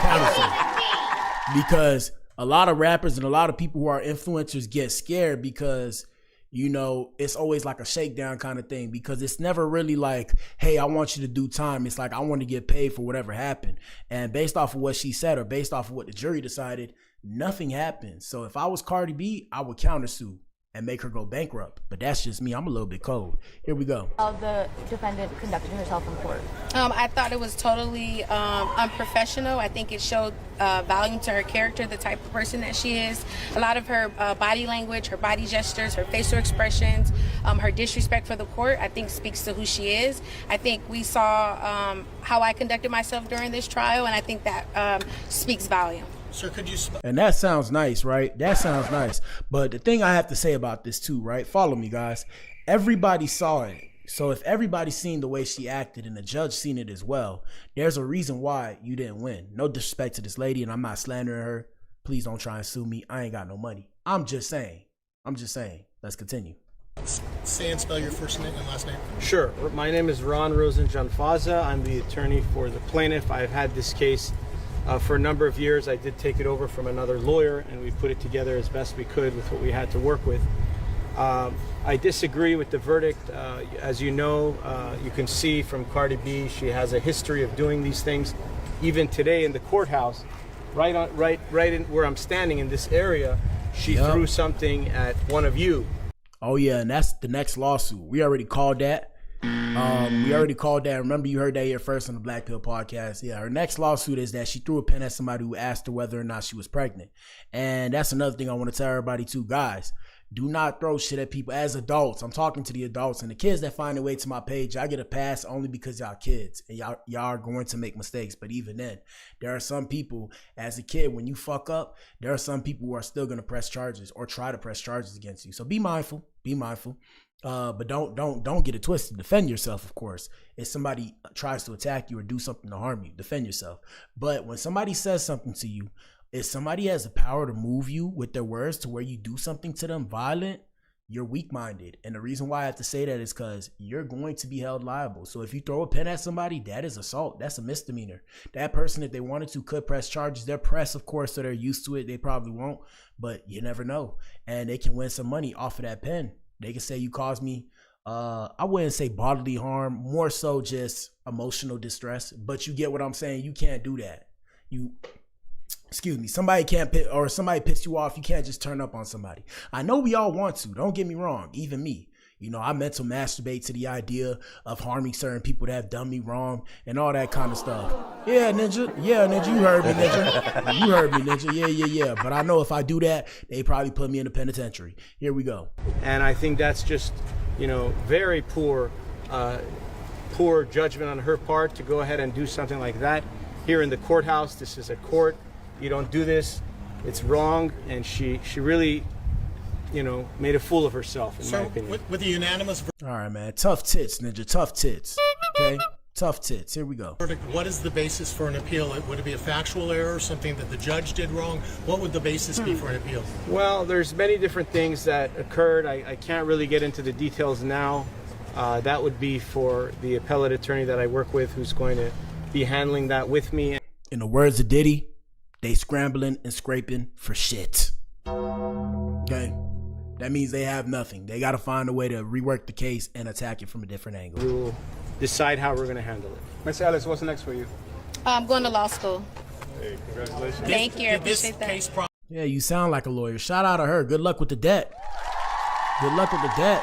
Speaker 1: Countersue. Because a lot of rappers and a lot of people who are influencers get scared because it's always like a shakedown kind of thing, because it's never really like, hey, I want you to do time. It's like, I want to get paid for whatever happened. And based off of what she said, or based off of what the jury decided, nothing happened. So if I was Cardi B, I would countersue and make her go bankrupt. But that's just me. I'm a little bit cold. Here we go.
Speaker 14: How the defendant conducted herself in court?
Speaker 5: I thought it was totally unprofessional. I think it showed value to her character, the type of person that she is. A lot of her body language, her body gestures, her facial expressions, her disrespect for the court, I think speaks to who she is. I think we saw how I conducted myself during this trial, and I think that speaks volume.
Speaker 11: Sir, could you...
Speaker 1: And that sounds nice, right? That sounds nice. But the thing I have to say about this too, right? Follow me, guys. Everybody saw it. So if everybody's seen the way she acted and the judge seen it as well, there's a reason why you didn't win. No disrespect to this lady, and I'm not slandering her. Please don't try and sue me. I ain't got no money. I'm just saying. Let's continue.
Speaker 11: Say and spell your first name and last name.
Speaker 13: Sure. My name is Ron Rosenjohn-Faza. I'm the attorney for the plaintiff. I've had this case for a number of years. I did take it over from another lawyer, and we put it together as best we could with what we had to work with. I disagree with the verdict. As you know, you can see from Cardi B, she has a history of doing these things. Even today in the courthouse, right in where I'm standing in this area, she threw something at one of you.
Speaker 1: Oh yeah, and that's the next lawsuit. We already called that. Remember, you heard that here first on the Black Pill podcast. Yeah, her next lawsuit is that she threw a pen at somebody who asked her whether or not she was pregnant. And that's another thing I want to tell everybody too, guys. Do not throw shit at people as adults. I'm talking to the adults and the kids that find their way to my page. I get a pass only because y'all kids and y'all are going to make mistakes. But even then, there are some people as a kid, when you fuck up, there are some people who are still going to press charges or try to press charges against you. So be mindful. But don't get it twisted. Defend yourself, of course. If somebody tries to attack you or do something to harm you, defend yourself. But when somebody says something to you, if somebody has the power to move you with their words to where you do something to them violent, you're weak-minded. And the reason why I have to say that is because you're going to be held liable. So if you throw a pen at somebody, that is assault. That's a misdemeanor. That person, if they wanted to, could press charges. They're pressed, of course, so they're used to it. They probably won't, but you never know. And they can win some money off of that pen. They can say you caused me, I wouldn't say bodily harm, more so just emotional distress. But you get what I'm saying. You can't do that. Somebody pissed you off. You can't just turn up on somebody. I know we all want to. Don't get me wrong. Even me. I mental masturbate to the idea of harming certain people that have done me wrong and all that kind of stuff. Yeah, Ninja. You heard me, Ninja. Yeah. But I know if I do that, they probably put me in the penitentiary. Here we go.
Speaker 13: And I think that's just, very poor judgment on her part to go ahead and do something like that. Here in the courthouse, this is a court. You don't do this. It's wrong. And she really made a fool of herself, in my opinion.
Speaker 11: With the unanimous
Speaker 1: All right, man. Tough tits, Ninja. Tough tits. Okay? Tough tits. Here we go.
Speaker 11: verdict, what is the basis for an appeal? Would it be a factual error, something that the judge did wrong? What would the basis be for an appeal?
Speaker 13: Well, there's many different things that occurred. I can't really get into the details now. That would be for the appellate attorney that I work with, who's going to be handling that with me.
Speaker 1: In the words of Diddy, they scrambling and scraping for shit. Okay? That means they have nothing. They got to find a way to rework the case and attack it from a different angle.
Speaker 13: We'll decide how we're going to handle it.
Speaker 6: Miss Alice, what's next for you?
Speaker 5: I'm going to law school.
Speaker 12: Hey, congratulations.
Speaker 5: Thank you. I appreciate that.
Speaker 1: Yeah, you sound like a lawyer. Shout out to her. Good luck with the debt. Good luck with the debt.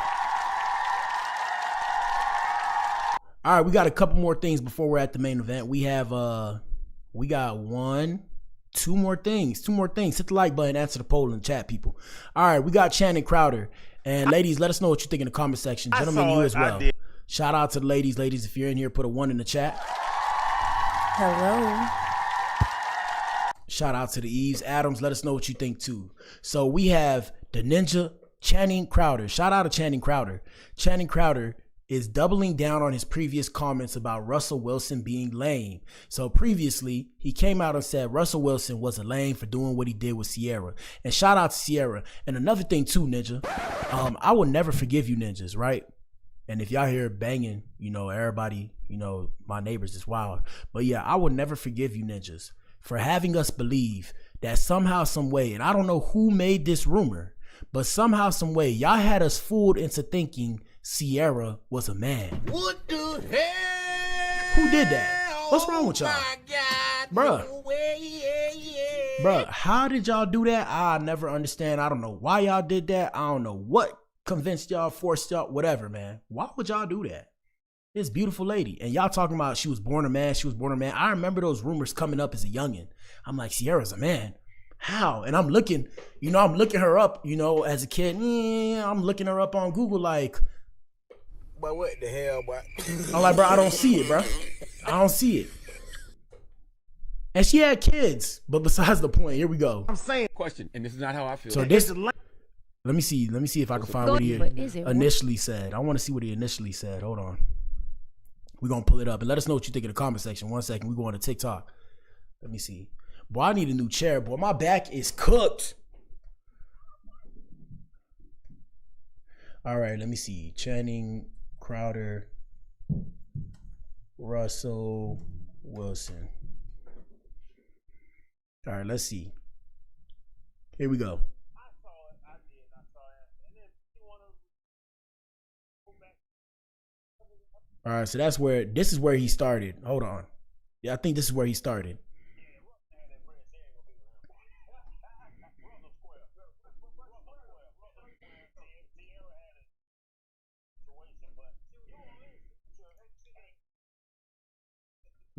Speaker 1: All right, we got a couple more things before we're at the main event. We have, we got two more things. Hit the like button, answer the poll in the chat, people. All right, we got Channing Crowder. And ladies, let us know what you think in the comment section. Gentlemen, you as well. Shout out to the ladies. Ladies, if you're in here, put a 1 in the chat.
Speaker 14: Hello.
Speaker 1: Shout out to the Eves. Adams, let us know what you think too. So we have the ninja Channing Crowder. Shout out to Channing Crowder. Channing Crowder is doubling down on his previous comments about Russell Wilson being lame. So previously, he came out and said Russell Wilson was a lame for doing what he did with Sierra. And shout out to Sierra. And another thing too, Ninja, I will never forgive you ninjas, right? And if y'all hear banging, everybody, my neighbors is wild. But yeah, I will never forgive you ninjas for having us believe that somehow, some way, and I don't know who made this rumor, but somehow, some way, y'all had us fooled into thinking Sierra was a man.
Speaker 3: What the hell?
Speaker 1: Who did that? What's wrong with y'all? Bruh. Bruh, how did y'all do that? I never understand. I don't know why y'all did that. I don't know what convinced y'all, forced y'all, whatever, man. Why would y'all do that? This beautiful lady. And y'all talking about she was born a man, I remember those rumors coming up as a youngin'. I'm like, Sierra's a man. How? And I'm looking her up, as a kid. I'm looking her up on Google like,
Speaker 4: but what the hell, boy?
Speaker 1: I'm like, bro, I don't see it, bro. I don't see it. And she had kids, but besides the point, here we go.
Speaker 6: I'm saying question, and this is not how I feel.
Speaker 1: So this, let me see if I can find what he initially said. I want to see what he initially said. Hold on. We're going to pull it up and let us know what you think in the comment section. 1 second. We're going to TikTok. Let me see. Boy, I need a new chair. Boy, my back is cooked. All right, let me see. Channing Crowder, Russell Wilson. All right, let's see. Here we go. All right, so this is where he started. Hold on. Yeah, I think this is where he started.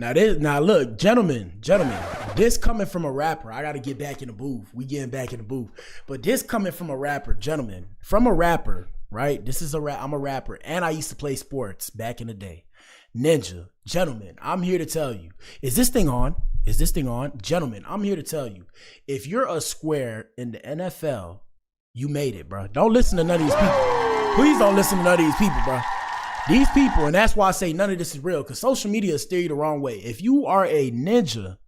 Speaker 1: Now look, gentlemen, this coming from a rapper. I got to get back in the booth. We getting back in the booth. But this coming from a rapper, gentlemen, from a rapper, right? This is I'm a rapper, and I used to play sports back in the day. Ninja, gentlemen, I'm here to tell you. Is this thing on? Gentlemen, I'm here to tell you. If you're a square in the NFL, you made it, bro. Don't listen to none of these people. Please don't listen to none of these people, bro. These people, and that's why I say none of this is real, because social media steer you the wrong way. If you are a ninja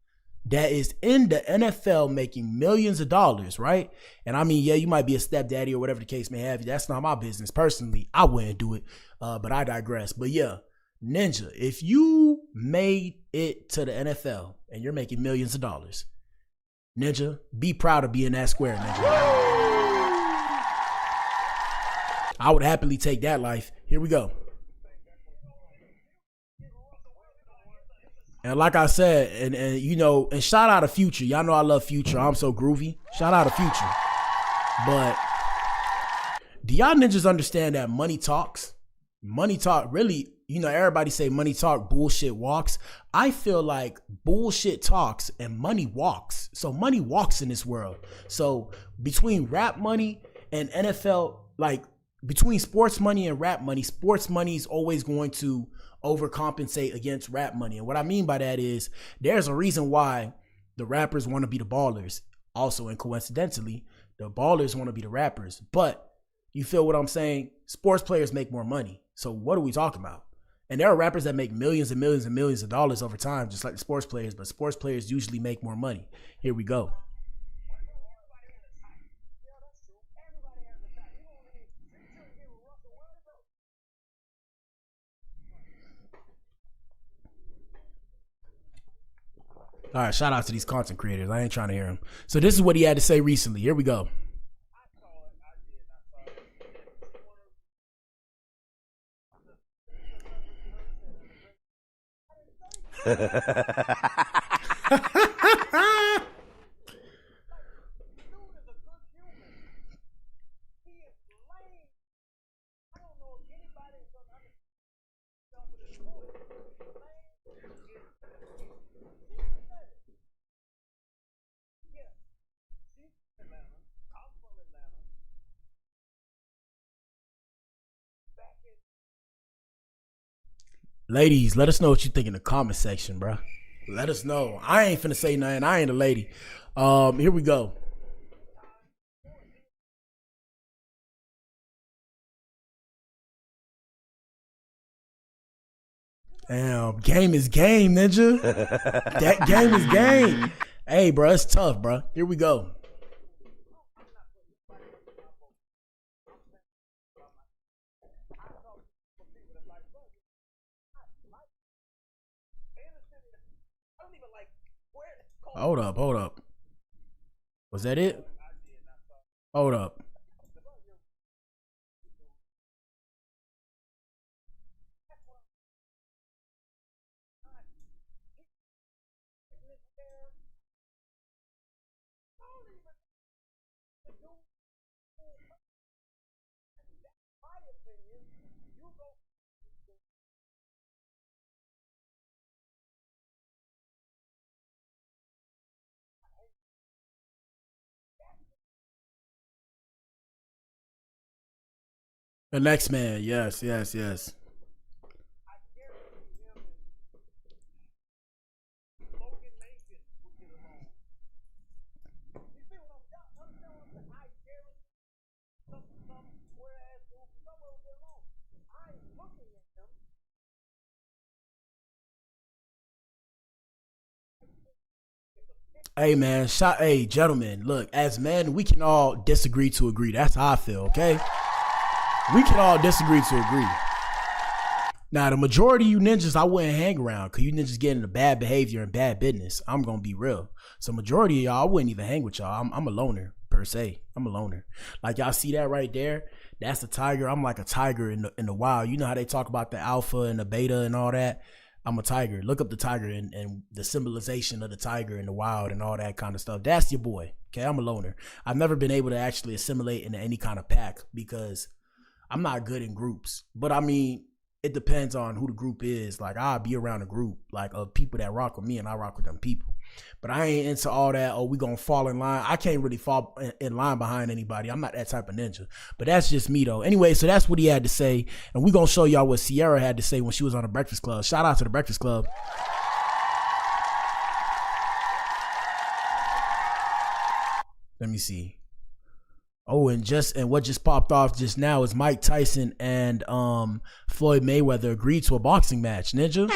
Speaker 1: that is in the NFL making millions of dollars, right? And I mean, yeah, you might be a stepdaddy or whatever the case may have. That's not my business. Personally, I wouldn't do it, but I digress. But yeah, ninja, if you made it to the NFL and you're making millions of dollars, ninja, be proud of being that square, ninja. I would happily take that life. Here we go. And like I said, and shout out to Future. Y'all know I love Future. I'm so groovy. Shout out to Future. But do y'all ninjas understand that money talks? Money talk, really, everybody say money talk, bullshit walks. I feel like bullshit talks and money walks. So money walks in this world. So between rap money and NFL, like between sports money and rap money, sports money is always going to overcompensate against rap money. And what I mean by that is there's a reason why the rappers want to be the ballers. Also, and coincidentally, the ballers want to be the rappers. But you feel what I'm saying? Sports players make more money. So what are we talking about? And there are rappers that make millions and millions and millions of dollars over time, just like the sports players. But sports players usually make more money. Here we go. All right, shout out to these content creators. I ain't trying to hear him. So this is what he had to say recently. Here we go. Ladies, let us know what you think in the comment section, bro. Let us know. I ain't finna say nothing. I ain't a lady. Here we go. Damn, game is game, ninja. That game is game. Hey, bro, it's tough, bro. Here we go. Hold up. Was that it? Hold up. The next man, yes. Hey man, hey gentlemen, look, as men, we can all disagree to agree. That's how I feel, okay? We can all disagree to agree. Now, the majority of you ninjas, I wouldn't hang around because you ninjas get into bad behavior and bad business. I'm going to be real. So majority of y'all, I wouldn't even hang with y'all. I'm a loner, per se. I'm a loner. Like, y'all see that right there? That's a tiger. I'm like a tiger in the wild. You know how they talk about the alpha and the beta and all that? I'm a tiger. Look up the tiger and the symbolization of the tiger in the wild and all that kind of stuff. That's your boy. Okay, I'm a loner. I've never been able to actually assimilate into any kind of pack because I'm not good in groups. But I mean, it depends on who the group is. Like, I'll be around a group like of people that rock with me and I rock with them people. But I ain't into all that, oh, we gonna fall in line. I can't really fall in line behind anybody. I'm not that type of ninja. But that's just me though. Anyway, so that's what he had to say. And we gonna show y'all what Sierra had to say when she was on the Breakfast Club. Shout out to the Breakfast Club. Let me see. Oh, and what just popped off just now is Mike Tyson and Floyd Mayweather agreed to a boxing match. Ninja.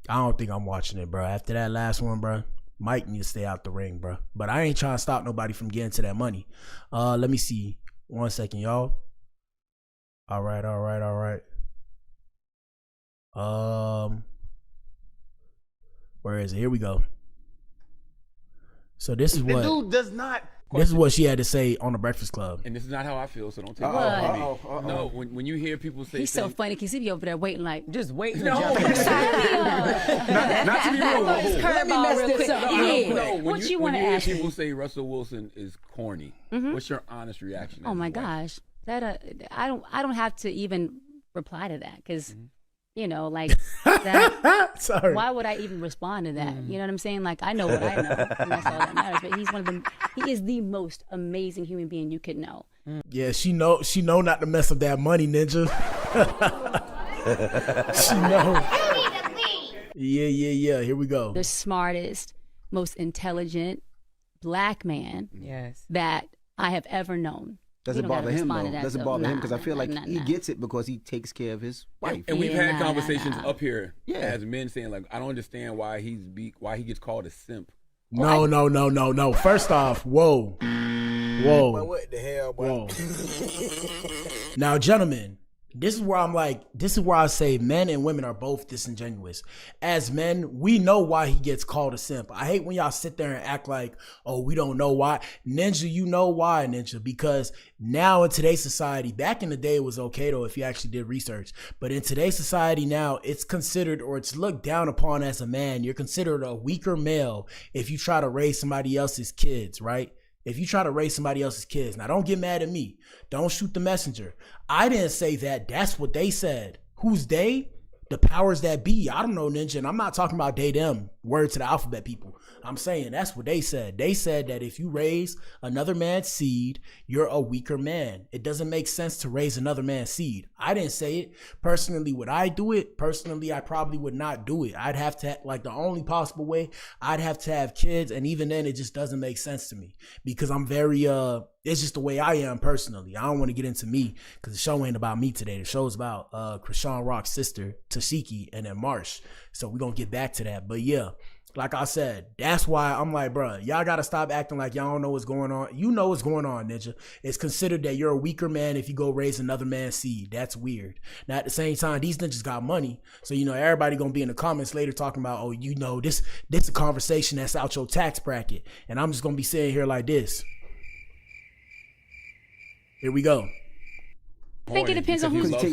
Speaker 1: I don't think I'm watching it, bro. After that last one, bro, Mike need to stay out the ring, bro. But I ain't trying to stop nobody from getting to that money. Let me see. 1 second, y'all. All right. Where is it? Here we go. So this is what
Speaker 15: the dude does not.
Speaker 1: This is what she had to say on the Breakfast Club.
Speaker 15: And this is not how I feel, so don't take it from me. No, when you hear people say
Speaker 16: he's so funny because he be over there waiting like, just waiting.
Speaker 15: No.
Speaker 16: not
Speaker 15: to be rude.
Speaker 16: Let me mess this up. What you want to ask me?
Speaker 15: When people say Russell Wilson is corny, what's your honest reaction?
Speaker 16: Oh my gosh, that I don't have to even reply to that because. You know, like that.
Speaker 1: Sorry.
Speaker 16: Why would I even respond to that? You know what I'm saying? Like, I know what I know, and that's all that matters. But he is the most amazing human being you could know.
Speaker 1: Yeah, she know not to mess up that money, ninja. She know. Yeah. Here we go.
Speaker 16: The smartest, most intelligent black man that I have ever known.
Speaker 17: Does
Speaker 16: You
Speaker 17: it
Speaker 16: don't gotta
Speaker 17: bother him
Speaker 16: respond
Speaker 17: though?
Speaker 16: to that,
Speaker 17: Does it
Speaker 16: though.
Speaker 17: bother him?
Speaker 16: Nah,
Speaker 17: Because I feel like
Speaker 16: nah,
Speaker 17: he
Speaker 16: nah.
Speaker 17: gets it because he takes care of his wife.
Speaker 15: And we've had conversations
Speaker 16: nah.
Speaker 15: up here
Speaker 17: Yeah.
Speaker 15: as men saying like, I don't understand why why he gets called a simp.
Speaker 1: No. First off, whoa.
Speaker 4: But what the hell, boy?
Speaker 1: Whoa. Now, gentlemen, this is where I say men and women are both disingenuous. As men, we know why he gets called a simp. I hate when y'all sit there and act like, oh, we don't know why. Ninja, you know why, Ninja, because now in today's society, back in the day it was okay though if you actually did research, but in today's society now, it's considered or it's looked down upon as a man. You're considered a weaker male if you try to raise somebody else's kids, right? If you try to raise somebody else's kids. Now, don't get mad at me. Don't shoot the messenger. I didn't say that. That's what they said. Who's they? The powers that be. I don't know, Ninja. And I'm not talking about they, them, word to the alphabet people. I'm saying that's what they said. They said that if you raise another man's seed, you're a weaker man. It doesn't make sense to raise another man's seed. I didn't say it. Personally, would I do it? Personally, I probably would not do it. I'd have to, like the only possible way, I'd have to have kids. And even then, it just doesn't make sense to me because I'm very, it's just the way I am personally. I don't want to get into me because the show ain't about me today. The show's about Chrisean Rock's sister, Tesehki, and then Marsh. So we're going to get back to that. But yeah, like I said, that's why I'm like, bro, y'all got to stop acting like y'all don't know what's going on. You know what's going on, Ninja. It's considered that you're a weaker man if you go raise another man's seed. That's weird. Now, at the same time, these ninjas got money. So, you know, everybody going to be in the comments later talking about, oh, you know, this a conversation that's out your tax bracket. And I'm just going to be sitting here like this. Here we go.
Speaker 16: I think it depends on who's. Wait.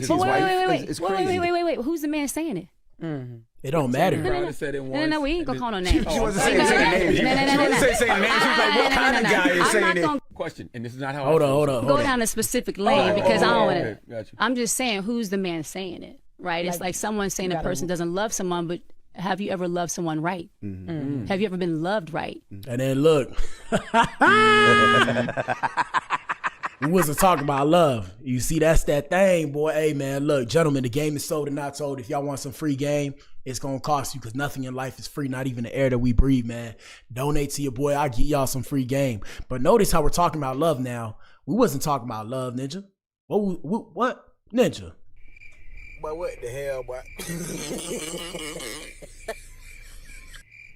Speaker 16: Who's the man saying it?
Speaker 17: Mm-hmm.
Speaker 1: It don't matter.
Speaker 16: No, we ain't gonna call no names.
Speaker 17: She wasn't saying names. She wasn't saying names. She was like, what kind of guy is saying it?
Speaker 15: Question, and this is not how
Speaker 1: Hold on.
Speaker 16: Go down a specific lane because I don't want to. I'm just saying who's the man saying it, right? It's like someone saying a person doesn't love someone, but have you ever loved someone right? Mm-hmm. Have you ever been loved right?
Speaker 1: And then look. We wasn't talking about love. You see, that's that thing, boy. Hey, man, look, gentlemen, the game is sold and not sold. If y'all want some free game, it's going to cost you because nothing in life is free, not even the air that we breathe, man. Donate to your boy. I'll give y'all some free game. But notice how we're talking about love now. We wasn't talking about love, Ninja. What? Ninja?
Speaker 4: But what the hell, boy?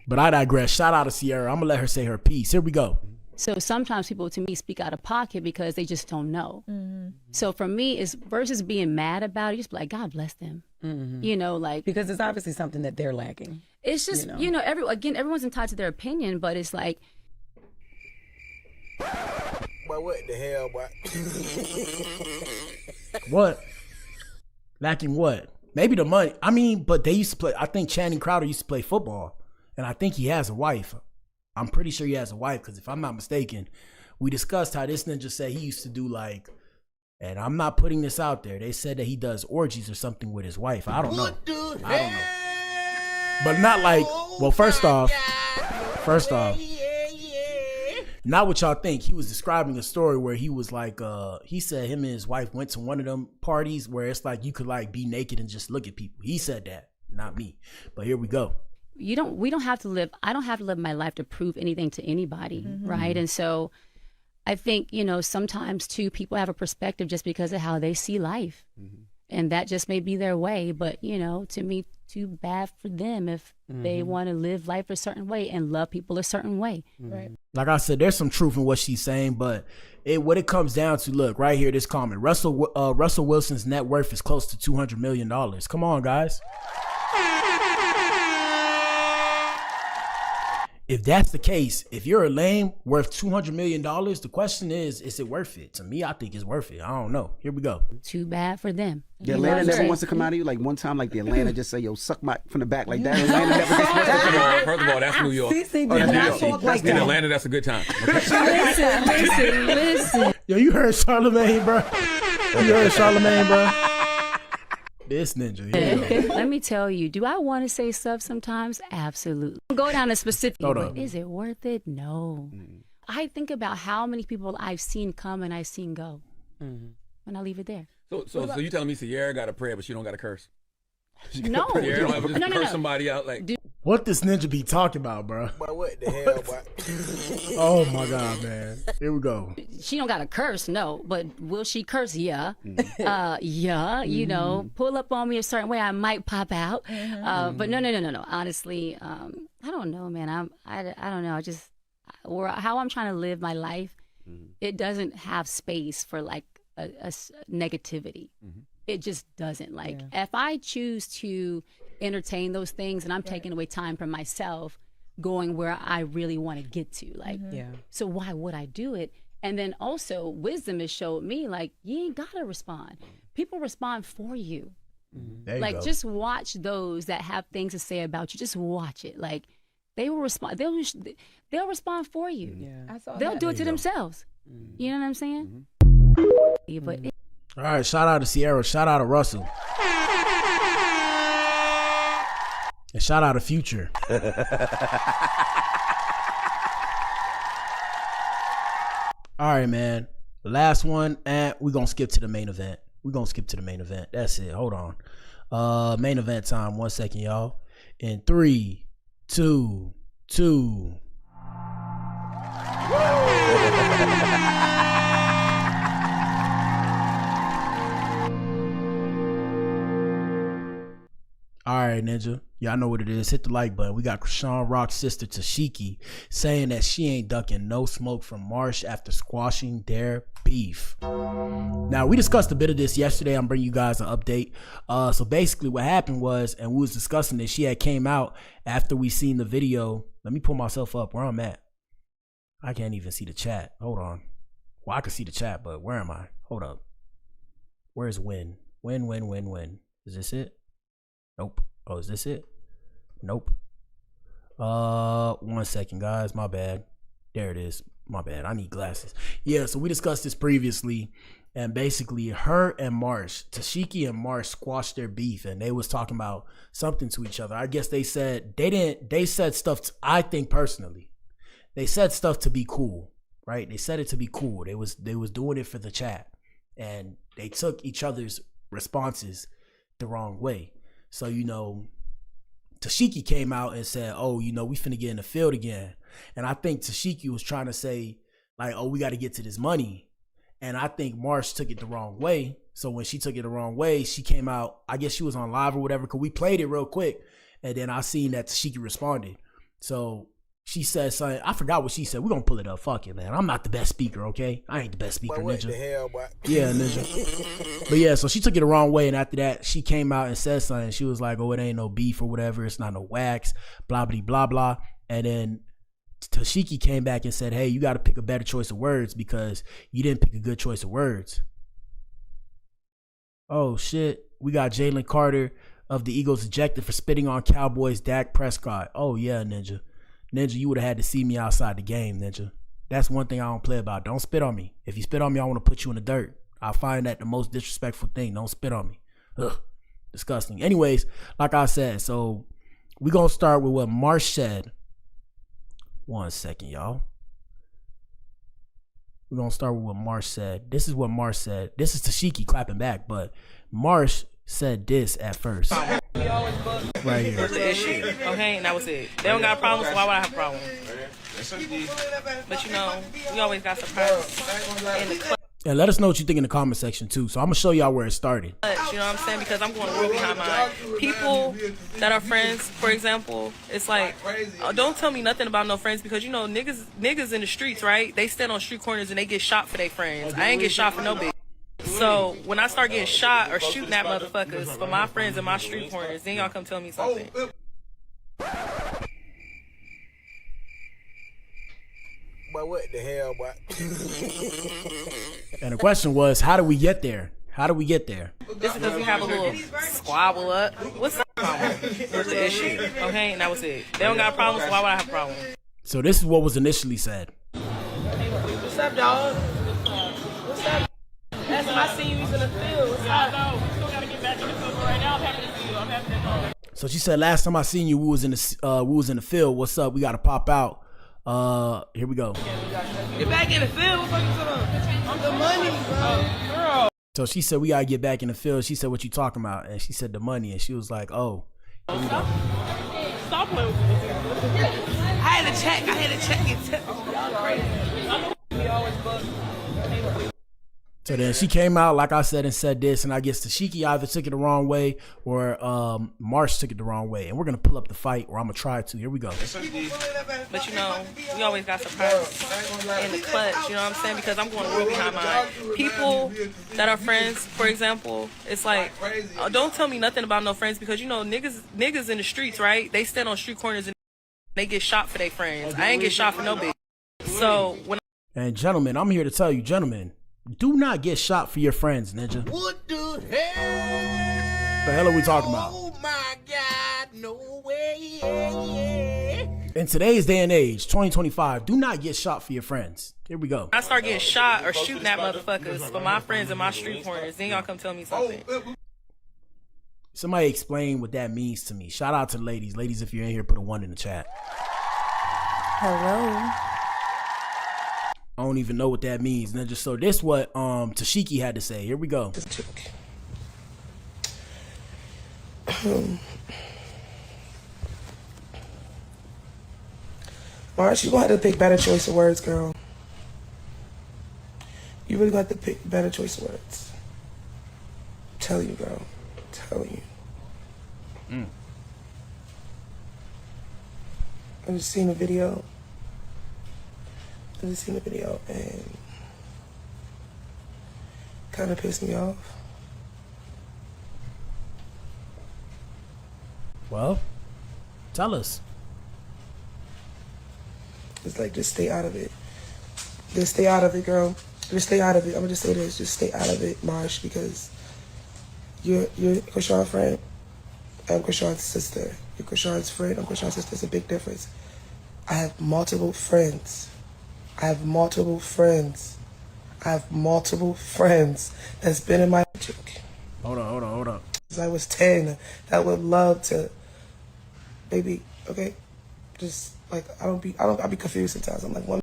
Speaker 1: But I digress. Shout out to Sierra. I'm going to let her say her piece. Here we go.
Speaker 16: So sometimes people, to me, speak out of pocket because they just don't know. Mm-hmm. So for me, it's versus being mad about it, just be like, God bless them. Mm-hmm. You know, like.
Speaker 18: Because it's obviously something that they're lacking.
Speaker 16: It's just, you know everyone's entitled to their opinion, but it's like.
Speaker 4: But what the hell, boy?
Speaker 1: What? Lacking what? Maybe the money. I mean, but they used to play, I think Channing Crowder used to play football, and I think he has a wife. I'm pretty sure he has a wife because if I'm not mistaken, we discussed how this ninja said he used to do like, and I'm not putting this out there. They said that he does orgies or something with his wife. I don't know. I don't know. But not like, well, first off, not what y'all think. He was describing a story where he was like, he said him and his wife went to one of them parties where it's like you could like be naked and just look at people. He said that, not me. But here we go.
Speaker 16: I don't have to live my life to prove anything to anybody, right? And so I think, you know, sometimes too, people have a perspective just because of how they see life. Mm-hmm. And that just may be their way. But, you know, to me, too bad for them if they want to live life a certain way and love people a certain way. Right.
Speaker 1: Like I said, there's some truth in what she's saying, but what it comes down to, look, right here, this comment. Russell Wilson's net worth is close to $200 million. Come on, guys. If that's the case, if you're a lame worth $200 million, the question is it worth it? To me, I think it's worth it. I don't know. Here we go.
Speaker 16: Too bad for them.
Speaker 17: The Atlanta never wants to come out of you. Like one time, like the Atlanta just say, yo, suck my from the back like that. Atlanta never gets
Speaker 15: First of all, that's New York.
Speaker 18: See, did not talk like that.
Speaker 15: In Atlanta, that's a good time.
Speaker 16: Listen.
Speaker 1: Yo, you heard Charlemagne, bro? This ninja.
Speaker 16: Let me tell you, do I want to say stuff sometimes? Absolutely. Go down a specific, but is it worth it? No. I think about how many people I've seen come and I've seen go. And I'll leave it there.
Speaker 15: So you telling me Sierra got a prayer, but she don't got a curse?
Speaker 16: No.
Speaker 15: Yeah, don't ever just
Speaker 16: No.
Speaker 15: curse somebody out like.
Speaker 1: What this ninja be talking about, bro?
Speaker 4: Boy, what the hell, boy?
Speaker 1: Oh my god, man. Here we go.
Speaker 16: She don't got to curse, no. But will she curse? Yeah.
Speaker 1: Mm-hmm.
Speaker 16: Yeah. You know, pull up on me a certain way, I might pop out. But no. Honestly, I don't know, man. I don't know. I just how I'm trying to live my life. It doesn't have space for like a negativity. It just doesn't. Like if I choose to entertain those things, and I'm taking away time from myself, going where I really want to get to. Like, so why would I do it? And then also, wisdom has showed me like you ain't gotta respond. People respond for you.
Speaker 1: There you
Speaker 16: Like
Speaker 1: go.
Speaker 16: just watch those that have things to say about you. Just watch it. Like they will respond. They'll respond for you. They'll do it to themselves. You know what I'm saying? But
Speaker 1: All right, shout out to Sierra, shout out to Russell, and shout out to Future. All right, man. The last one, and we're gonna skip to the main event. That's it. Hold on. Main event time. 1 second, y'all. In 3, 2, 2. All right, Ninja. Y'all know what it is. Hit the like button. We got Chrisean Rock's sister Tesehki saying that she ain't ducking no smoke from Marsh after squashing their beef. Now, we discussed a bit of this yesterday. I'm bringing you guys an update. So basically what happened was, and we was discussing this, she had came out after we seen the video. Let me pull myself up where I'm at. I can't even see the chat. Hold on. Well, I can see the chat, but where am I? Hold up. Where's win? Win. Is this it? Nope. Oh, is this it? Nope. 1 second, guys. My bad. There it is. My bad. I need glasses. Yeah, so we discussed this previously, and basically her and Marsh, Tesehki and Marsh squashed their beef, and they was talking about something to each other. I guess they said they said stuff I think personally. They said stuff to be cool, right? They said it to be cool. They was doing it for the chat, and they took each other's responses the wrong way. So, you know, Tesehki came out and said, oh, you know, we finna get in the field again. And I think Tesehki was trying to say, like, oh, we got to get to this money. And I think Marsh took it the wrong way. So when she took it the wrong way, she came out, I guess she was on live or whatever, because we played it real quick. And then I seen that Tesehki responded. So she said something. I forgot what she said. We're going to pull it up. Fuck it, man. I'm not the best speaker, okay? I ain't the best speaker,
Speaker 4: Boy, what
Speaker 1: Ninja.
Speaker 4: the hell, boy?
Speaker 1: Yeah, Ninja. But yeah, so she took it the wrong way. And after that, she came out and said something. She was like, oh, it ain't no beef or whatever. It's not no wax, blah, blah, blah, blah. And then Tesehki came back and said, hey, you got to pick a better choice of words because you didn't pick a good choice of words. Oh, shit. We got Jalen Carter of the Eagles ejected for spitting on Cowboys Dak Prescott. Oh, yeah, Ninja. Ninja, you would have had to see me outside the game, Ninja. That's one thing I don't play about. Don't spit on me. If you spit on me, I want to put you in the dirt. I find that the most disrespectful thing. Don't spit on me. Ugh, disgusting. Anyways, like I said, so we're going to start with what Marsh said. 1 second, y'all. We're going to start with what Marsh said. This is what Marsh said. This is Tesehki clapping back, but Marsh said this at first. Right here.
Speaker 19: That's the issue. Okay, and that was it. They don't got a problem, so why would I have a problem? But you know, we always got surprises in the club.
Speaker 1: And let us know what you think in the comment section too. So I'm gonna show y'all where it started.
Speaker 19: You know what I'm saying? Because I'm going real behind mine. People that are friends, for example, it's like, don't tell me nothing about no friends because you know niggas in the streets, right? They stand on street corners and they get shot for their friends. I ain't get shot for no bitch. So when I start getting shot or shooting at motherfuckers for my friends in my street corners, then y'all come tell me something.
Speaker 4: Boy, what the hell, boy?
Speaker 1: And the question was, how do we get there? How do we get there?
Speaker 19: This is because we have a little squabble up. What's the problem? What's the issue? Okay, and that was it. They don't got a problem, so why would I have a problem?
Speaker 1: So this is what was initially said.
Speaker 19: What's up, dog? What's up? Last time I seen you was in the field. What's up? No, we still gotta get back in the field, but right now I'm happy to see you. I'm happy to know. So
Speaker 1: she said, last time I seen you, we was in the field. What's up? We gotta pop out. Here we go.
Speaker 19: Get back in the field. What the fuck is up? I'm the money, bro.
Speaker 1: So she said, we gotta get back in the field. She said, what you talking about? And she said, the money. And she was like, oh.
Speaker 19: Stop playing with me. I had to check it. Y'all crazy. I know we always bug.
Speaker 1: So then she came out, like I said, and said this, and I guess Tesehki either took it the wrong way or Marsh took it the wrong way. And we're going to pull up the fight, or I'm going to try to. Here we go.
Speaker 19: But you know, we always got surprises in the clutch, you know what I'm saying? Because I'm going to work behind mine. People that are friends, for example, it's like, don't tell me nothing about no friends because, you know, niggas in the streets, right? They stand on street corners and they get shot for their friends. I ain't get shot for no bitch. So when
Speaker 1: And gentlemen, I'm here to tell you, gentlemen, do not get shot for your friends, Ninja.
Speaker 3: What the hell?
Speaker 1: The hell are we talking about?
Speaker 3: Oh my God, no way.
Speaker 1: In today's day and age, 2025, do not get shot for your friends. Here we go.
Speaker 19: I start getting shot or shooting at motherfuckers for my friends in my street corners, then y'all come tell me something.
Speaker 1: Somebody explain what that means to me. Shout out to the ladies. Ladies, if you're in here, put a 1 in the chat.
Speaker 20: Hello.
Speaker 1: I don't even know what that means, Ninja. So this what Tesehki had to say. Here we go.
Speaker 21: Marsh, you gonna have to pick better choice of words, girl. You really got to pick better choice of words. Tell you, girl. Tell you. I just seen a video. And kind of pissed me off.
Speaker 1: Well, tell us.
Speaker 21: It's like, just stay out of it. Just stay out of it, girl. Just stay out of it. I'm gonna just say this. Just stay out of it, Marsh, because you're Chrisean's friend. I'm Chrisean's sister. You're Chrisean's friend. I'm Chrisean's sister. It's a big difference. I have multiple friends. That's been in my chick.
Speaker 1: Hold on.
Speaker 21: Since I was 10, that would love to, baby, okay? Just like, I'll be confused sometimes. I'm like, one.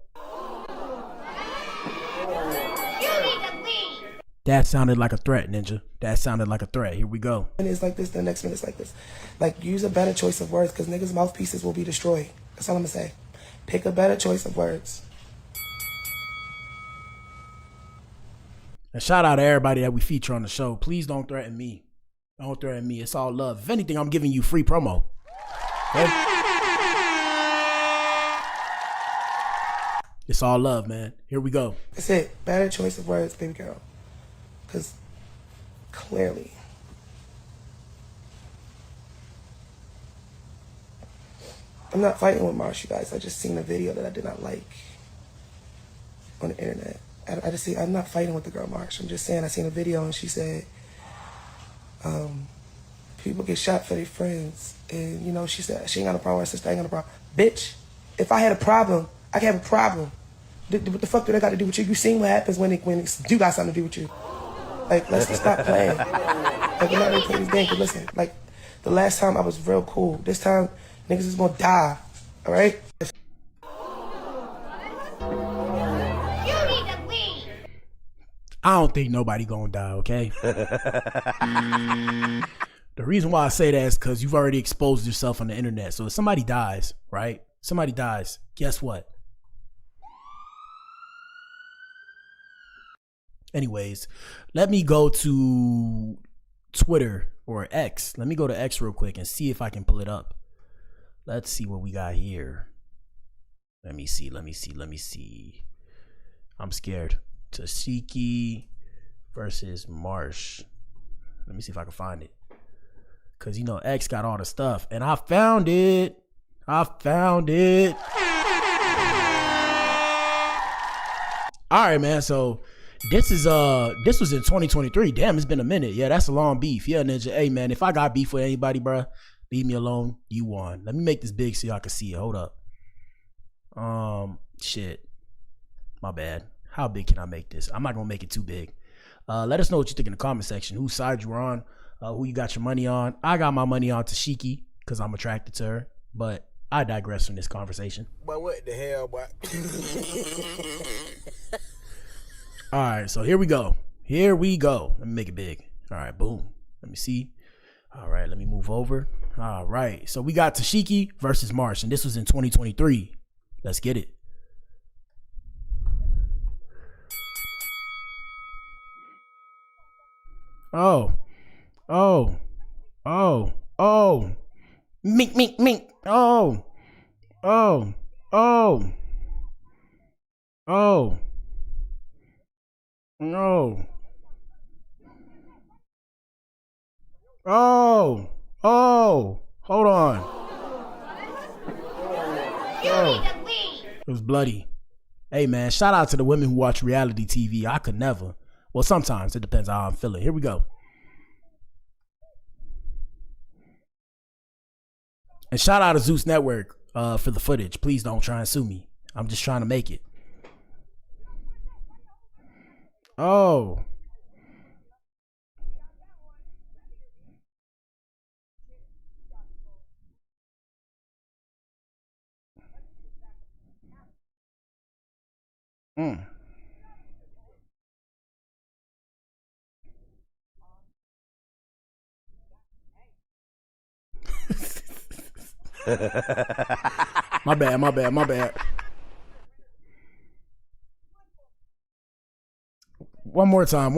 Speaker 1: That sounded like a threat, Ninja. That sounded like a threat. Here we go.
Speaker 21: And it's like this, the next minute's like this. Like, use a better choice of words, because niggas' mouthpieces will be destroyed. That's all I'm gonna say. Pick a better choice of words.
Speaker 1: And shout out to everybody that we feature on the show. Please don't threaten me. Don't threaten me. It's all love. If anything, I'm giving you free promo. Okay? It's all love, man. Here we go.
Speaker 21: That's it. Better choice of words, baby girl. Because clearly, I'm not fighting with Marsh, you guys. I just seen a video that I did not like on the internet. I'm not fighting with the girl Marsh. I'm just saying I seen a video and she said, people get shot for their friends. And, you know, she said she ain't got a problem. Her sister ain't got a problem. Bitch, if I had a problem, I can have a problem. What the fuck do that got to do with you? You seen what happens when it do got something to do with you. Like, let's just stop playing. Like, we're not really playing this game. Cause listen, like, the last time I was real cool. This time, niggas is gonna die. All right?
Speaker 1: I don't think nobody gonna die, okay? The reason why I say that is because you've already exposed yourself on the internet. So if somebody dies, right? Somebody dies, guess what? Anyways, let me go to Twitter or X. Let me go to X real quick and see if I can pull it up. Let's see what we got here. Let me see. I'm scared. Tesehki versus Marsh. Let me see if I can find it. Cause you know X got all the stuff. And I found it. Alright, man. So this was in 2023. Damn, it's been a minute. Yeah, that's a long beef. Yeah, Ninja. Hey man, if I got beef with anybody, bruh, leave me alone. You won. Let me make this big so y'all can see it. Hold up. Shit. My bad. How big can I make this? I'm not gonna make it too big. Let us know what you think in the comment section. Whose side you were on, who you got your money on. I got my money on Tesehki because I'm attracted to her. But I digress from this conversation.
Speaker 4: But what the hell, boy?
Speaker 1: All right, so here we go. Here we go. Let me make it big. All right, boom. Let me see. All right, let me move over. All right, so we got Tesehki versus Marsh, and this was in 2023. Let's get it. Oh. Mink, mink, mink. Oh. Oh. No. Hold on. It was bloody. Hey man, shout out to the women who watch reality TV. I could never. Well, sometimes it depends on how I'm feeling. Here we go. And shout out to Zeus Network for the footage. Please don't try and sue me. I'm just trying to make it. Oh. My bad. One more time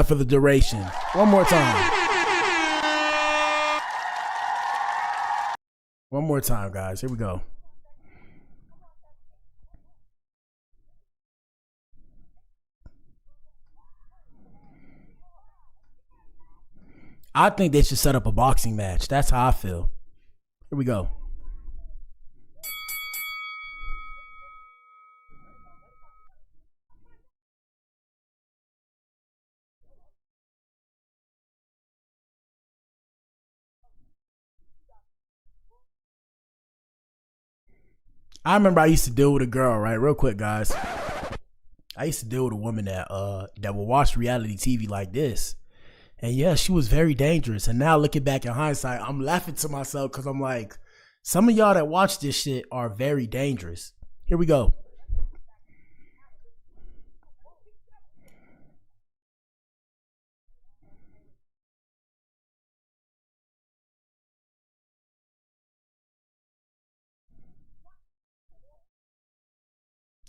Speaker 1: for the duration. One more time, guys. Here we go. I think they should set up a boxing match. That's how I feel. Here we go. I remember I used to deal with a girl, right? Real quick, guys. I used to deal with a woman that would watch reality TV like this. And yeah, she was very dangerous. And now looking back in hindsight, I'm laughing to myself because I'm like, some of y'all that watch this shit are very dangerous. Here we go.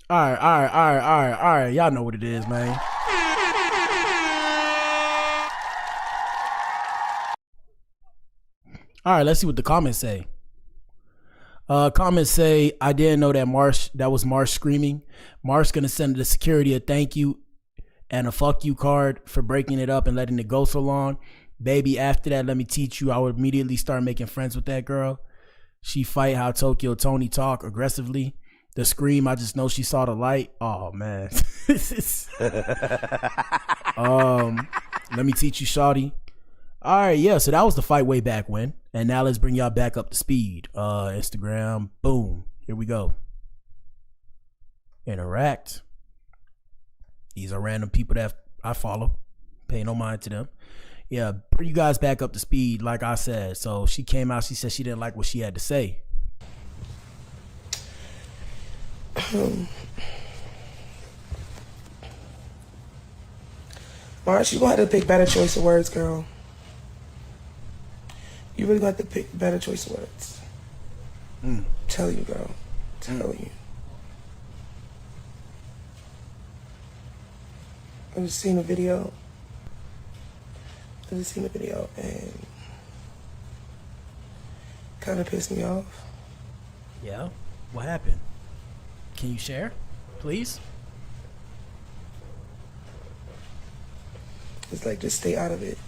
Speaker 1: All right. Y'all know what it is, man. All right, let's see what the comments say. Comments say, I didn't know that was Marsh screaming. Marsh gonna send the security a thank you and a fuck you card for breaking it up and letting it go so long. Baby, after that, let me teach you. I would immediately start making friends with that girl. She fight how Tokyo Tony talk aggressively. The scream, I just know she saw the light. Oh man. Let me teach you, shawty. All right, yeah, so that was the fight way back when. And now let's bring y'all back up to speed. Instagram, boom. Here we go. Interact. These are random people that I follow. Pay no mind to them. Yeah, bring you guys back up to speed, like I said. So she came out, she said she didn't like what she had to say.
Speaker 21: Marsh, you gonna have to pick better choice of words, girl. You really got to pick better choice of words. Tell you, girl. Tell you. I just seen a video. And kind of pissed me off.
Speaker 1: Yeah? What happened? Can you share, please?
Speaker 21: It's like, just stay out of it.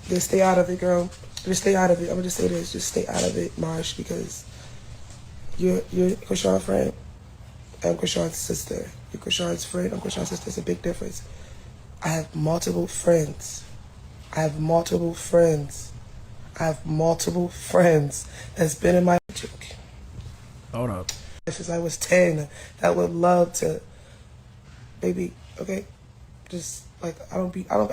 Speaker 21: Just stay out of it, girl. Just stay out of it. I'm gonna just say this. Just stay out of it, Marsh, because you're Chrisean's friend. I'm Chrisean's sister. You're Chrisean's friend. I'm Chrisean's sister. It's a big difference. I have multiple friends. That's been in my joke.
Speaker 1: Hold up.
Speaker 21: Since I was 10, that would love to, baby. Okay, just like I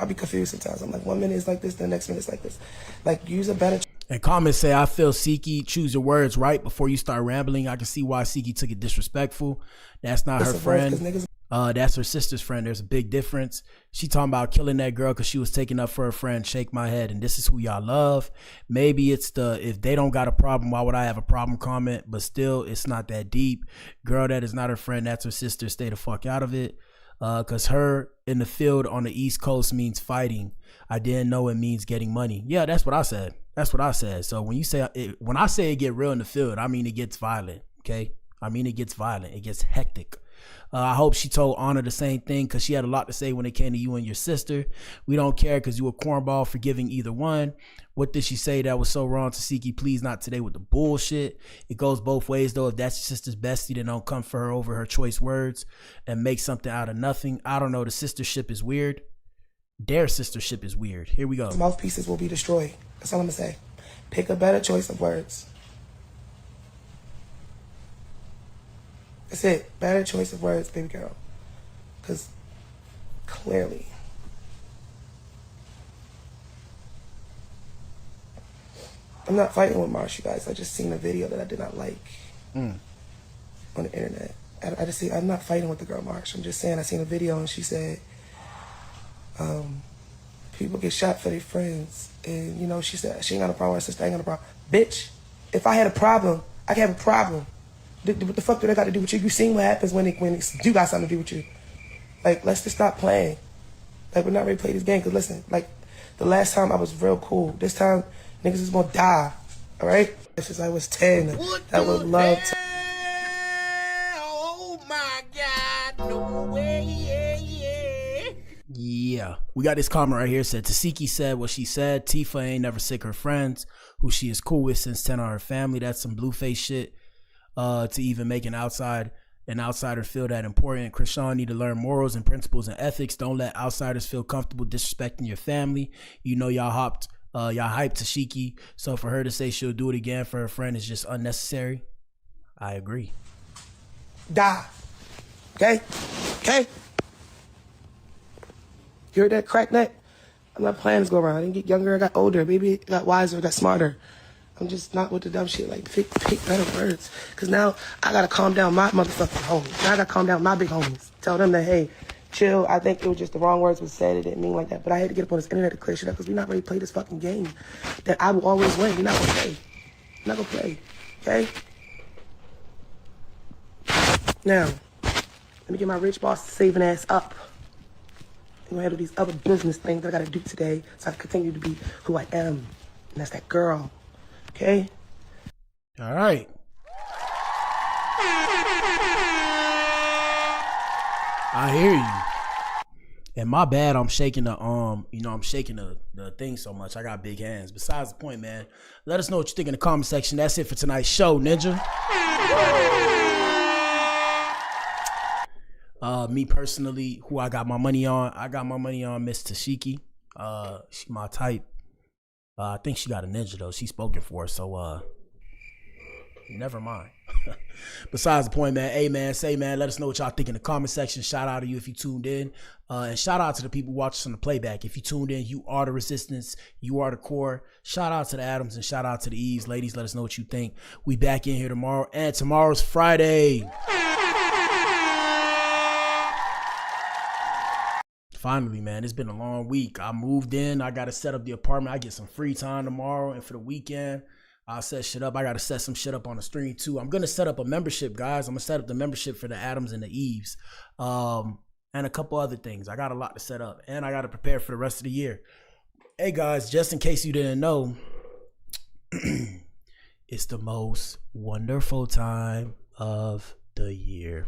Speaker 21: be confused sometimes. I'm like, 1 minute is like this, the next minute is like this. Like, use a better.
Speaker 1: And comments say, I feel Tesehki, choose your words right before you start rambling. I can see why Tesehki took it disrespectful. That's not her friend. That's her sister's friend. There's a big difference. She talking about killing that girl because she was taking up for her friend. Shake my head. And this is who y'all love. Maybe it's the if they don't got a problem, why would I have a problem comment? But still, it's not that deep. Girl, that is not her friend. That's her sister. Stay the fuck out of it. Because her in the field on the East Coast means fighting. I didn't know it means getting money. Yeah, that's what I said. That's what I said. So when you say when I say it get real in the field, I mean it gets violent. Okay, I mean it gets violent. It gets hectic. I hope she told Honor the same thing because she had a lot to say when it came to you and your sister. We don't care because you a cornball for giving either one. What did she say that was so wrong? Tesehki, please not today with the bullshit. It goes both ways though. If that's your sister's bestie, then don't come for her over her choice words and make something out of nothing. I don't know. The sistership is weird. Their sistership is weird. Here we go.
Speaker 21: Mouthpieces will be destroyed. That's all I'm gonna say. Pick a better choice of words. That's it. Better choice of words, baby girl. Because clearly, I'm not fighting with Marsh, you guys. I just seen a video that I did not like on the internet. I'm not fighting with the girl Marsh. I'm just saying I seen a video and she said, people get shot for their friends. And, you know, she said she ain't got a problem with her sister, ain't got a problem. Bitch, if I had a problem, I can have a problem. What the fuck do they got to do with you? You seen what happens when it do got something to do with you. Like, let's just stop playing. Like, we're not ready to play this game. Because, listen, like, the last time I was real cool. This time, niggas is going to die. All right? Since I was 10, that would love to.
Speaker 4: Oh, my God. No way.
Speaker 1: Yeah. We got this comment right here. Said, Tesehki said what she said. Tifa ain't never sick her friends, who she is cool with since 10 on her family. That's some Blueface shit. To even make an outsider feel that important. Chrisean need to learn morals and principles and ethics. Don't let outsiders feel comfortable disrespecting your family. You know y'all hyped Tesehki, so for her to say she'll do it again for her friend is just unnecessary. I agree.
Speaker 21: Die. Okay? Okay? You heard that crack neck? I'm not planning to go around. I didn't get younger, I got older. Maybe I got wiser, I got smarter. I'm just not with the dumb shit. Like, pick better words. Because now I got to calm down my motherfucking homies. Now I got to calm down my big homies. Tell them that, hey, chill. I think it was just the wrong words was said. It didn't mean like that. But I had to get up on this internet to clear shit up because we're not ready to play this fucking game that I will always win. We're not going to play. We're not going to play. Okay? Now, let me get my rich boss saving ass up. I'm going to handle these other business things that I got to do today so I can continue to be who I am. And that's that girl. Okay.
Speaker 1: All right. I hear you. And my bad, I'm shaking the I'm shaking the thing so much. I got big hands. Besides the point, man. Let us know what you think in the comment section. That's it for tonight's show, Ninja. Me personally, who I got my money on Miss Tesehki. She my type. I think she got a ninja though. She's spoken for, so never mind. Besides the point, man. Hey, man, let us know what y'all think in the comment section. Shout out to you if you tuned in. And shout out to the people watching on the playback. If you tuned in, you are the resistance. You are the core. Shout out to the Adams and shout out to the Eves. Ladies, let us know what you think. We back in here tomorrow. And tomorrow's Friday. Finally, man, it's been a long week. I moved in. I got to set up the apartment. I get some free time tomorrow. And for the weekend, I'll set shit up. I got to set some shit up on the stream, too. I'm going to set up a membership, guys. I'm going to set up the membership for the Adams and the Eves. And a couple other things. I got a lot to set up. And I got to prepare for the rest of the year. Hey, guys, just in case you didn't know, it's the most wonderful time of the year.